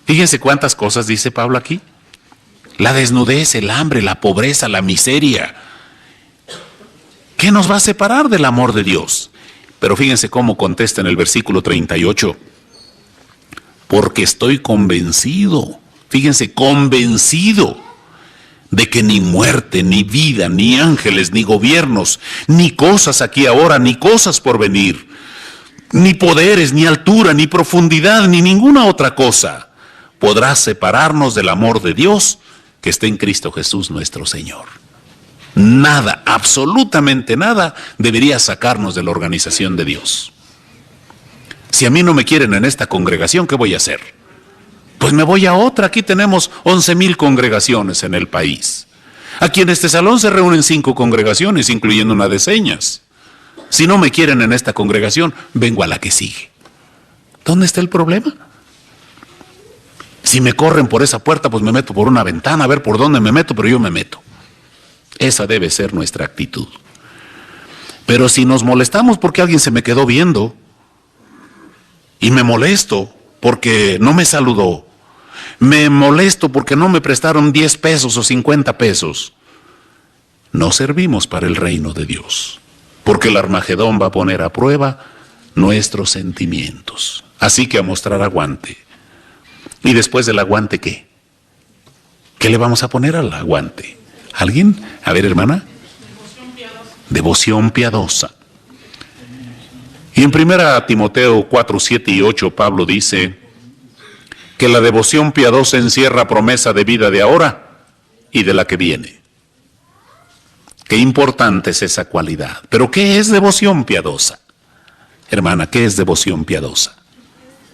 Fíjense cuántas cosas dice Pablo aquí. La desnudez, el hambre, la pobreza, la miseria. ¿Qué nos va a separar del amor de Dios? Pero fíjense cómo contesta en el versículo 38. Porque estoy convencido, fíjense, convencido de que ni muerte, ni vida, ni ángeles, ni gobiernos, ni cosas aquí ahora, ni cosas por venir, ni poderes, ni altura, ni profundidad, ni ninguna otra cosa podrá separarnos del amor de Dios que está en Cristo Jesús nuestro Señor. Nada, absolutamente nada debería sacarnos de la organización de Dios. Si a mí no me quieren en esta congregación, ¿qué voy a hacer? Pues me voy a otra. Aquí tenemos 11,000 congregaciones en el país. Aquí en este salón se reúnen 5 congregaciones, incluyendo una de señas. Si no me quieren en esta congregación, vengo a la que sigue. ¿Dónde está el problema? Si me corren por esa puerta, pues me meto por una ventana, a ver por dónde me meto, pero yo me meto. Esa debe ser nuestra actitud. Pero si nos molestamos porque alguien se me quedó viendo, y me molesto porque no me saludó, me molesto porque no me prestaron 10 pesos o 50 pesos, no servimos para el reino de Dios, porque el Armagedón va a poner a prueba nuestros sentimientos. Así que a mostrar aguante. ¿Y después del aguante qué? ¿Qué le vamos a poner al aguante? ¿Alguien? A ver, hermana. Devoción piadosa. Y en 1 Timoteo 4, 7 y 8, Pablo dice que la devoción piadosa encierra promesa de vida de ahora y de la que viene. Qué importante es esa cualidad. Pero ¿qué es devoción piadosa? Hermana, ¿qué es devoción piadosa?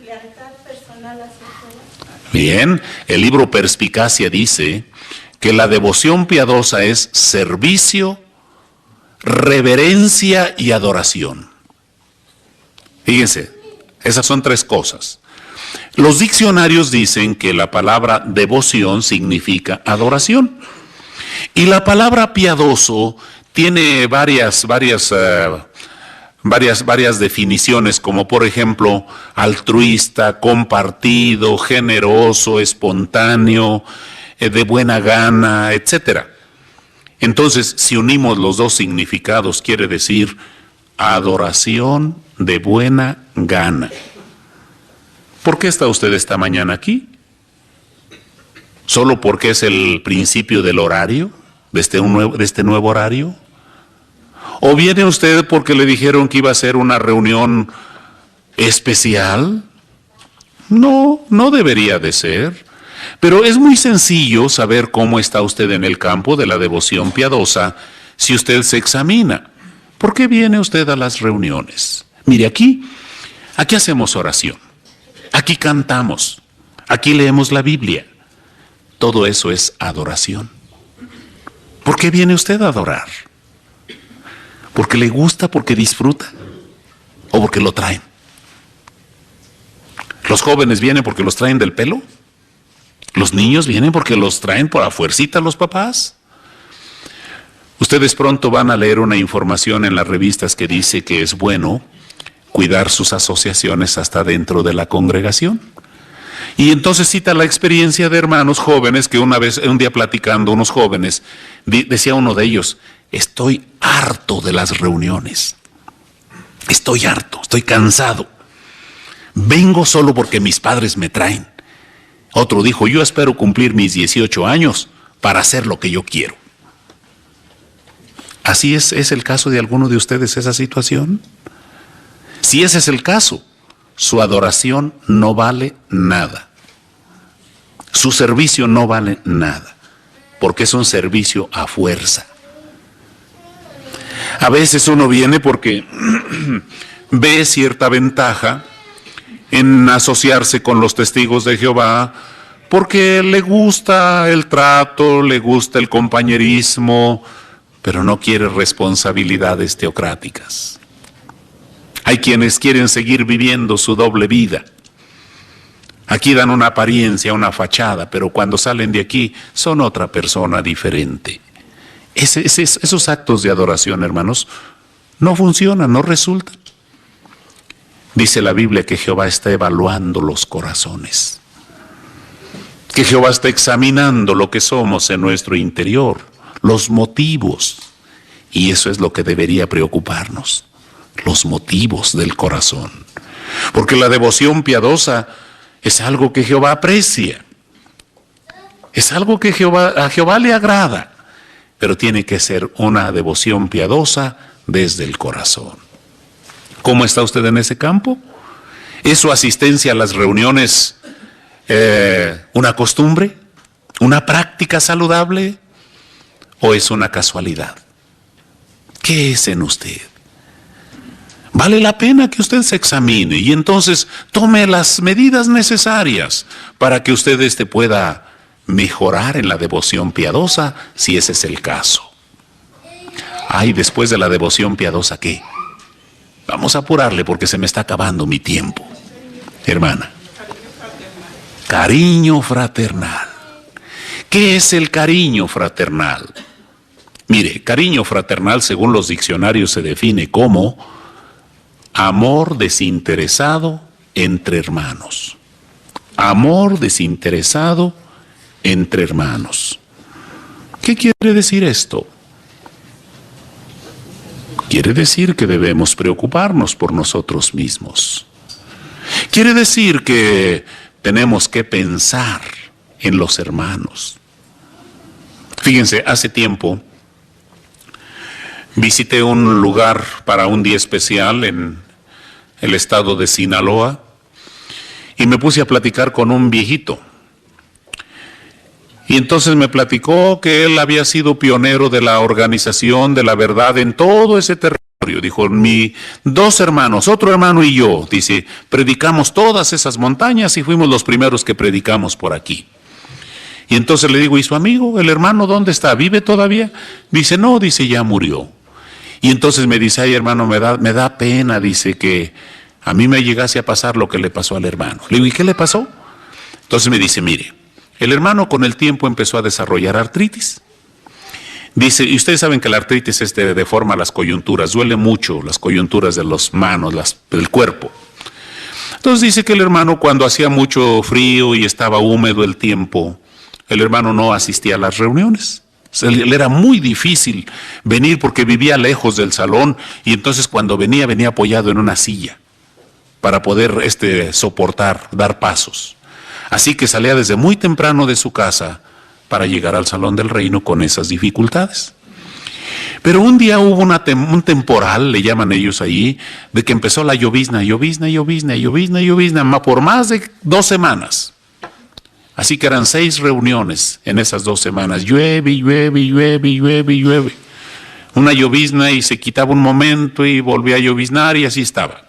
Lealtad personal hacia Dios.
Bien, el libro Perspicacia dice que la devoción piadosa es servicio, reverencia y adoración. Fíjense, esas son 3 cosas. Los diccionarios dicen que la palabra devoción significa adoración. Y la palabra piadoso tiene varias definiciones, como por ejemplo altruista, compartido, generoso, espontáneo, de buena gana, etc. Entonces, si unimos los 2 significados, quiere decir adoración de buena gana. ¿Por qué está usted esta mañana aquí? ¿Solo porque es el principio del horario, de este nuevo horario? ¿O viene usted porque le dijeron que iba a ser una reunión especial? No, no debería de ser. Pero es muy sencillo saber cómo está usted en el campo de la devoción piadosa si usted se examina. ¿Por qué viene usted a las reuniones? Mire, aquí hacemos oración, aquí cantamos, aquí leemos la Biblia. Todo eso es adoración. ¿Por qué viene usted a adorar? ¿Porque le gusta, porque disfruta o porque lo traen? ¿Los jóvenes vienen porque los traen del pelo? ¿Los niños vienen porque los traen por a fuercita los papás? Ustedes pronto van a leer una información en las revistas que dice que es bueno cuidar sus asociaciones hasta dentro de la congregación. Y entonces cita la experiencia de hermanos jóvenes que un día platicando, unos jóvenes, decía uno de ellos, estoy harto de las reuniones. Estoy harto, estoy cansado. Vengo solo porque mis padres me traen. Otro dijo, yo espero cumplir mis 18 años para hacer lo que yo quiero. ¿Así es el caso de alguno de ustedes esa situación? Si ese es el caso, su adoración no vale nada. Su servicio no vale nada, porque es un servicio a fuerza. A veces uno viene porque ve cierta ventaja en asociarse con los testigos de Jehová, porque le gusta el trato, le gusta el compañerismo, pero no quiere responsabilidades teocráticas. Hay quienes quieren seguir viviendo su doble vida. Aquí dan una apariencia, una fachada, pero cuando salen de aquí son otra persona diferente. Esos actos de adoración, hermanos, no funcionan, no resultan. Dice la Biblia que Jehová está evaluando los corazones, que Jehová está examinando lo que somos en nuestro interior, los motivos, y eso es lo que debería preocuparnos, los motivos del corazón, porque la devoción piadosa es algo que Jehová aprecia, es algo que a Jehová le agrada, pero tiene que ser una devoción piadosa desde el corazón. ¿Cómo está usted en ese campo? ¿Es su asistencia a las reuniones una costumbre, una práctica saludable o es una casualidad? ¿Qué es en usted? Vale la pena que usted se examine y entonces tome las medidas necesarias para que usted pueda mejorar en la devoción piadosa, si ese es el caso. Ay, después de la devoción piadosa, ¿qué? Vamos a apurarle porque se me está acabando mi tiempo. Hermana, cariño fraternal. ¿Qué es el cariño fraternal? Mire, cariño fraternal, según los diccionarios, se define como amor desinteresado entre hermanos. Amor desinteresado entre hermanos. ¿Qué quiere decir esto? Quiere decir que debemos preocuparnos por nosotros mismos. Quiere decir que tenemos que pensar en los hermanos. Fíjense, hace tiempo visité un lugar para un día especial en el estado de Sinaloa y me puse a platicar con un viejito. Y entonces me platicó que él había sido pionero de la organización de la verdad en todo ese territorio. Dijo, dos hermanos, otro hermano y yo, dice, predicamos todas esas montañas y fuimos los primeros que predicamos por aquí. Y entonces le digo, ¿y su amigo, el hermano, dónde está? ¿Vive todavía? Dice, no, dice, ya murió. Y entonces me dice, ay hermano, me da pena, dice, que a mí me llegase a pasar lo que le pasó al hermano. Le digo, ¿y qué le pasó? Entonces me dice, mire, el hermano con el tiempo empezó a desarrollar artritis. Dice, y ustedes saben que la artritis deforma las coyunturas, duele mucho las coyunturas de las manos, del cuerpo. Entonces dice que el hermano cuando hacía mucho frío y estaba húmedo el tiempo, el hermano no asistía a las reuniones. Le era muy difícil venir porque vivía lejos del salón y entonces cuando venía apoyado en una silla para poder soportar, dar pasos. Así que salía desde muy temprano de su casa para llegar al Salón del Reino con esas dificultades. Pero un día hubo un temporal, le llaman ellos ahí, de que empezó la llovizna por más de 2 semanas. Así que eran 6 reuniones en esas 2 semanas. Llueve. Una llovizna y se quitaba un momento y volvía a lloviznar y así estaba.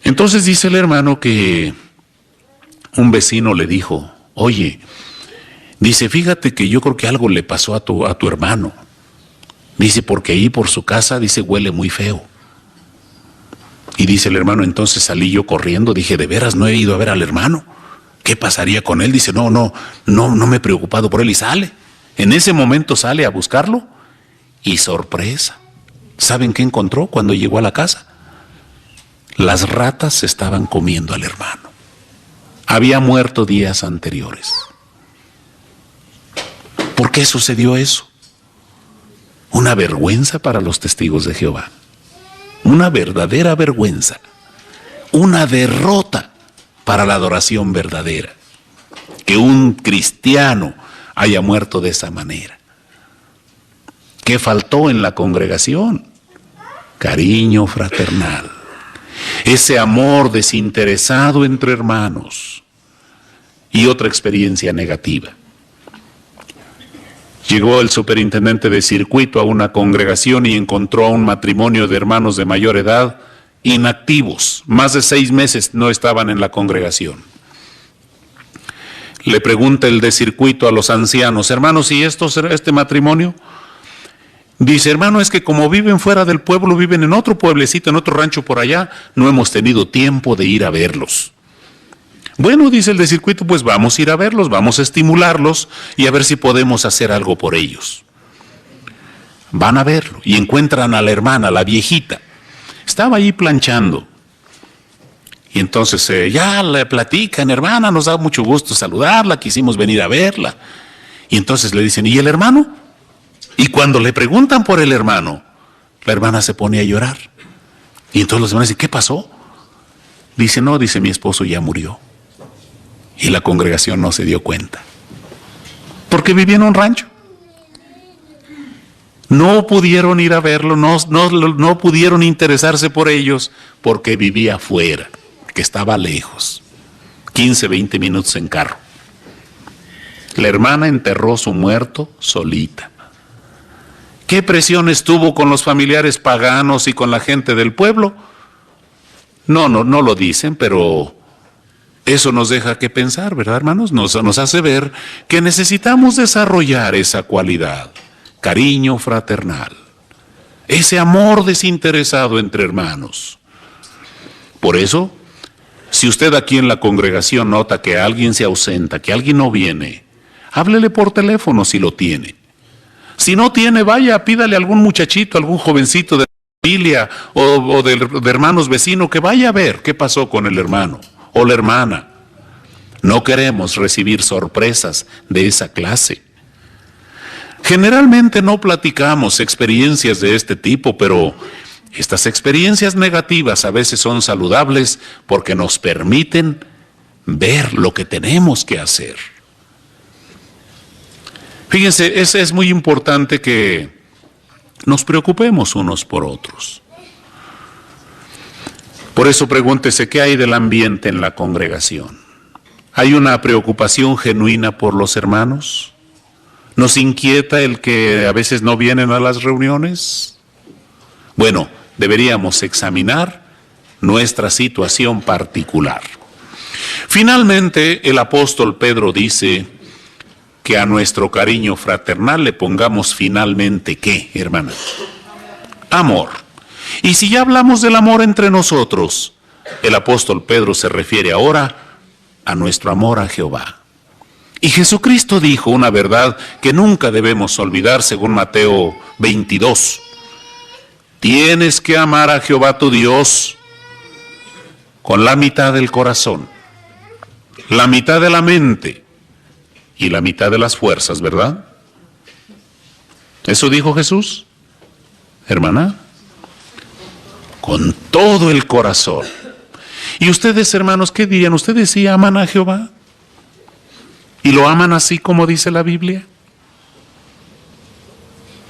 Entonces dice el hermano que un vecino le dijo, oye, dice, fíjate que yo creo que algo le pasó a tu hermano. Dice, porque ahí por su casa, dice, huele muy feo. Y dice el hermano, entonces salí yo corriendo, dije, ¿de veras no he ido a ver al hermano? ¿Qué pasaría con él? Dice, no me he preocupado por él. Y sale, en ese momento sale a buscarlo y sorpresa. ¿Saben qué encontró cuando llegó a la casa? Las ratas se estaban comiendo al hermano. Había muerto días anteriores. ¿Por qué sucedió eso? Una vergüenza para los testigos de Jehová. Una verdadera vergüenza. Una derrota para la adoración verdadera. Que un cristiano haya muerto de esa manera. ¿Qué faltó en la congregación? Cariño fraternal. Ese amor desinteresado entre hermanos. Y otra experiencia negativa. Llegó el superintendente de circuito a una congregación y encontró a un matrimonio de hermanos de mayor edad inactivos. Más de 6 meses no estaban en la congregación. Le pregunta el de circuito a los ancianos: hermanos, ¿y este matrimonio? Dice: hermano, es que como viven fuera del pueblo, viven en otro pueblecito, en otro rancho por allá, no hemos tenido tiempo de ir a verlos. Bueno, dice el de circuito, pues vamos a ir a verlos, vamos a estimularlos y a ver si podemos hacer algo por ellos. Van a verlo y encuentran a la hermana, la viejita. Estaba ahí planchando. Y entonces ya le platican: hermana, nos da mucho gusto saludarla, quisimos venir a verla. Y entonces le dicen: ¿y el hermano? Y cuando le preguntan por el hermano, la hermana se pone a llorar. Y entonces los demás dicen: ¿qué pasó? Dice: no, dice, mi esposo ya murió. Y la congregación no se dio cuenta. Porque vivía en un rancho. No pudieron ir a verlo, no pudieron interesarse por ellos porque vivía afuera, que estaba lejos. 15, 20 minutos en carro. La hermana enterró su muerto solita. ¿Qué presiones tuvo con los familiares paganos y con la gente del pueblo? No lo dicen, pero eso nos deja que pensar, ¿verdad, hermanos? Nos hace ver que necesitamos desarrollar esa cualidad, cariño fraternal, ese amor desinteresado entre hermanos. Por eso, si usted aquí en la congregación nota que alguien se ausenta, que alguien no viene, háblele por teléfono si lo tiene. Si no tiene, vaya, pídale a algún muchachito, algún jovencito de familia o de hermanos vecinos que vaya a ver qué pasó con el hermano o la hermana. No queremos recibir sorpresas de esa clase. Generalmente no platicamos experiencias de este tipo, pero estas experiencias negativas a veces son saludables porque nos permiten ver lo que tenemos que hacer. Fíjense, es muy importante que nos preocupemos unos por otros. Por eso pregúntese: ¿qué hay del ambiente en la congregación? ¿Hay una preocupación genuina por los hermanos? ¿Nos inquieta el que a veces no vienen a las reuniones? Bueno, deberíamos examinar nuestra situación particular. Finalmente, el apóstol Pedro dice que a nuestro cariño fraternal le pongamos finalmente, ¿qué, hermana? Amor. Y si ya hablamos del amor entre nosotros, el apóstol Pedro se refiere ahora a nuestro amor a Jehová. Y Jesucristo dijo una verdad que nunca debemos olvidar según Mateo 22. Tienes que amar a Jehová tu Dios con la mitad del corazón, la mitad de la mente y la mitad de las fuerzas, ¿verdad? ¿Eso dijo Jesús, hermana? Con todo el corazón. ¿Y ustedes, hermanos, qué dirían? ¿Ustedes sí aman a Jehová? ¿Y lo aman así como dice la Biblia?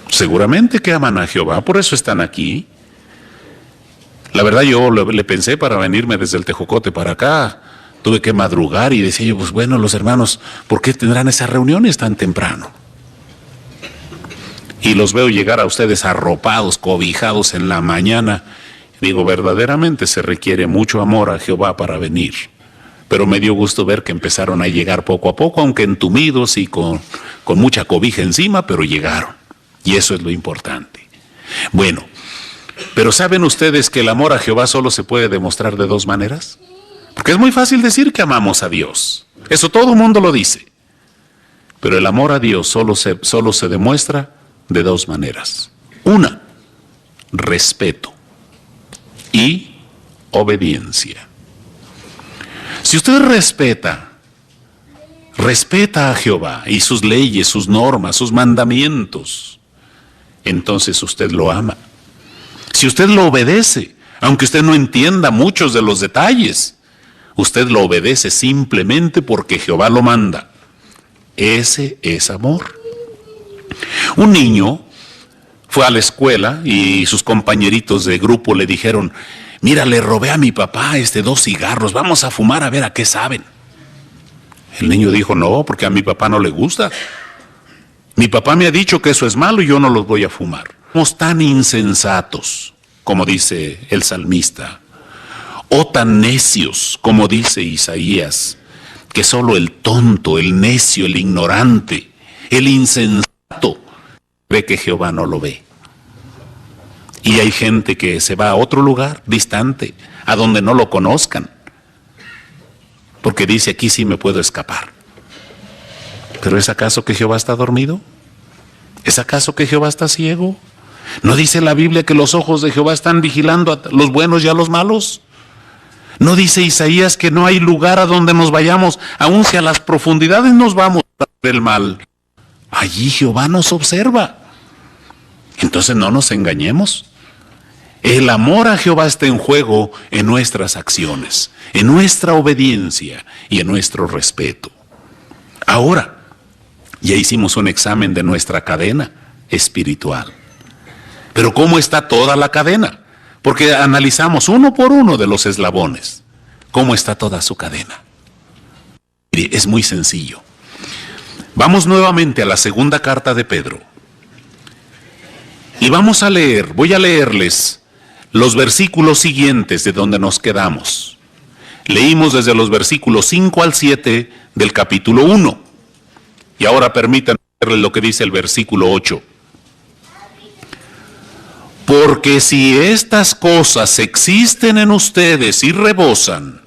Seguramente que aman a Jehová, por eso están aquí. La verdad, yo le pensé para venirme desde el Tejocote para acá. Tuve que madrugar y decía yo, pues bueno, los hermanos, ¿por qué tendrán esas reuniones tan temprano? Y los veo llegar a ustedes arropados, cobijados en la mañana. Digo, verdaderamente se requiere mucho amor a Jehová para venir. Pero me dio gusto ver que empezaron a llegar poco a poco, aunque entumidos y con mucha cobija encima, pero llegaron. Y eso es lo importante. Bueno, pero ¿saben ustedes que el amor a Jehová solo se puede demostrar de 2 maneras? Porque es muy fácil decir que amamos a Dios. Eso todo el mundo lo dice. Pero el amor a Dios solo se demuestra de 2 maneras. Una, respeto y obediencia. Si usted respeta a Jehová y sus leyes, sus normas, sus mandamientos, entonces usted lo ama. Si usted lo obedece, aunque usted no entienda muchos de los detalles, usted lo obedece simplemente porque Jehová lo manda. Ese es amor. Un niño fue a la escuela y sus compañeritos de grupo le dijeron: mira, le robé a mi papá 2 cigarros, vamos a fumar a ver a qué saben. El niño dijo, no, porque a mi papá no le gusta. Mi papá me ha dicho que eso es malo y yo no los voy a fumar. Somos tan insensatos, como dice el salmista, o tan necios, como dice Isaías, que solo el tonto, el necio, el ignorante, el insensato ve que Jehová no lo ve. Y hay gente que se va a otro lugar distante, a donde no lo conozcan, porque dice, aquí sí me puedo escapar. ¿Pero es acaso que Jehová está dormido? ¿Es acaso que Jehová está ciego? ¿No dice la Biblia que los ojos de Jehová están vigilando a los buenos y a los malos? ¿No dice Isaías que no hay lugar a donde nos vayamos, aun si a las profundidades nos vamos a hacer el mal? Allí Jehová nos observa. Entonces no nos engañemos. El amor a Jehová está en juego en nuestras acciones, en nuestra obediencia y en nuestro respeto. Ahora, ya hicimos un examen de nuestra cadena espiritual. Pero ¿cómo está toda la cadena? Porque analizamos uno por uno de los eslabones. ¿Cómo está toda su cadena? Mire, es muy sencillo. Vamos nuevamente a la segunda carta de Pedro. Y vamos a leer, voy a leerles los versículos siguientes de donde nos quedamos. Leímos desde los versículos 5 al 7 del capítulo 1. Y ahora permítanme leerles lo que dice el versículo 8. Porque si estas cosas existen en ustedes y rebosan,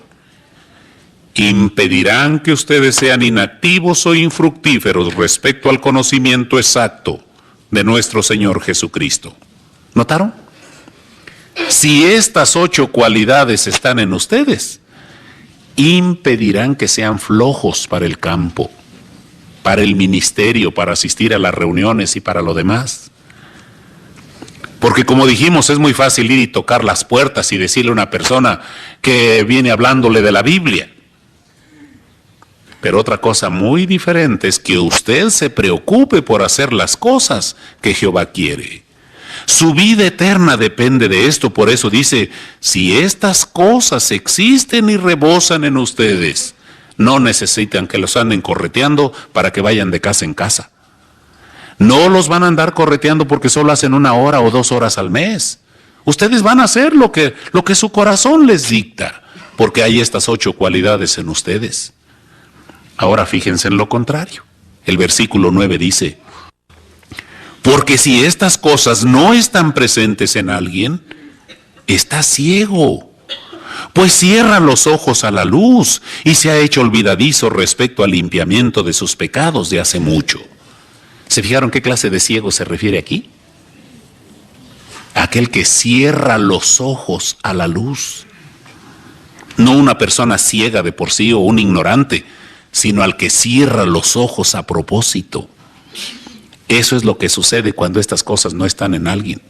impedirán que ustedes sean inactivos o infructíferos respecto al conocimiento exacto de nuestro Señor Jesucristo. ¿Notaron? Si estas 8 cualidades están en ustedes, impedirán que sean flojos para el campo, para el ministerio, para asistir a las reuniones y para lo demás. Porque como dijimos, es muy fácil ir y tocar las puertas y decirle a una persona que viene hablándole de la Biblia. Pero otra cosa muy diferente es que usted se preocupe por hacer las cosas que Jehová quiere. Su vida eterna depende de esto, por eso dice, si estas cosas existen y rebosan en ustedes, no necesitan que los anden correteando para que vayan de casa en casa. No los van a andar correteando porque solo hacen 1 hora o 2 horas al mes. Ustedes van a hacer lo que su corazón les dicta, porque hay estas 8 cualidades en ustedes. Ahora fíjense en lo contrario. El versículo 9 dice, porque si estas cosas no están presentes en alguien, está ciego, pues cierra los ojos a la luz y se ha hecho olvidadizo respecto al limpiamiento de sus pecados de hace mucho. ¿Se fijaron qué clase de ciego se refiere aquí? Aquel que cierra los ojos a la luz. No una persona ciega de por sí o un ignorante, sino al que cierra los ojos a propósito. Eso es lo que sucede cuando estas cosas no están en alguien.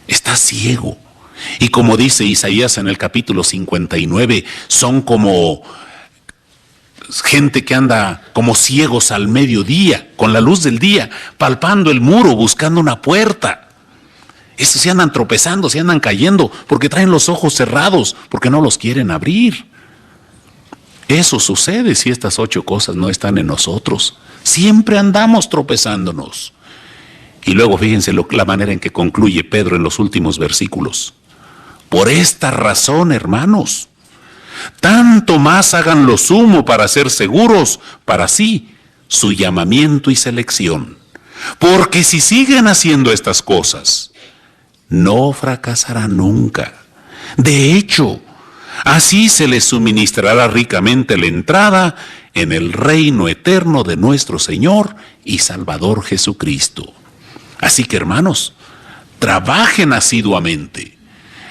Está ciego. Y como dice Isaías en el capítulo 59, son como gente que anda como ciegos al mediodía, con la luz del día, palpando el muro, buscando una puerta. Estos se andan tropezando, se andan cayendo, porque traen los ojos cerrados, porque no los quieren abrir. Eso sucede si estas 8 cosas no están en nosotros. Siempre andamos tropezándonos. Y luego fíjense la manera en que concluye Pedro en los últimos versículos. Por esta razón, hermanos, tanto más hagan lo sumo para ser seguros para sí su llamamiento y selección. Porque si siguen haciendo estas cosas, no fracasarán nunca. De hecho, así se les suministrará ricamente la entrada en el reino eterno de nuestro Señor y Salvador Jesucristo. Así que, hermanos, trabajen asiduamente.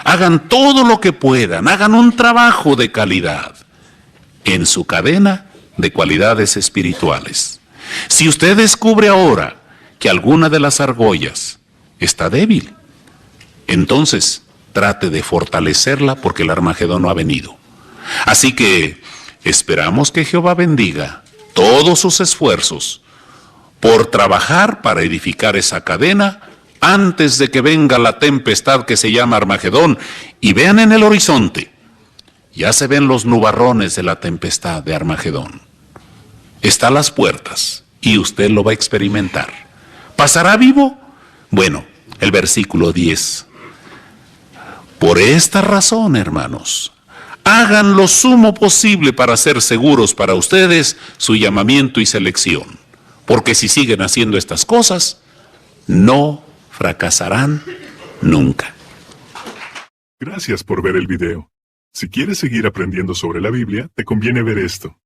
Hagan todo lo que puedan, hagan un trabajo de calidad en su cadena de cualidades espirituales. Si usted descubre ahora que alguna de las argollas está débil, entonces trate de fortalecerla porque el Armagedón no ha venido. Así que esperamos que Jehová bendiga todos sus esfuerzos por trabajar para edificar esa cadena antes de que venga la tempestad que se llama Armagedón. Y vean en el horizonte, ya se ven los nubarrones de la tempestad de Armagedón. está a las puertas y usted lo va a experimentar. ¿Pasará vivo? Bueno, el versículo 10. Por esta razón, hermanos, hagan lo sumo posible para ser seguros para ustedes su llamamiento y selección. Porque si siguen haciendo estas cosas, no fracasarán nunca.
Gracias por ver el video. Si quieres seguir aprendiendo sobre la Biblia, te conviene ver esto.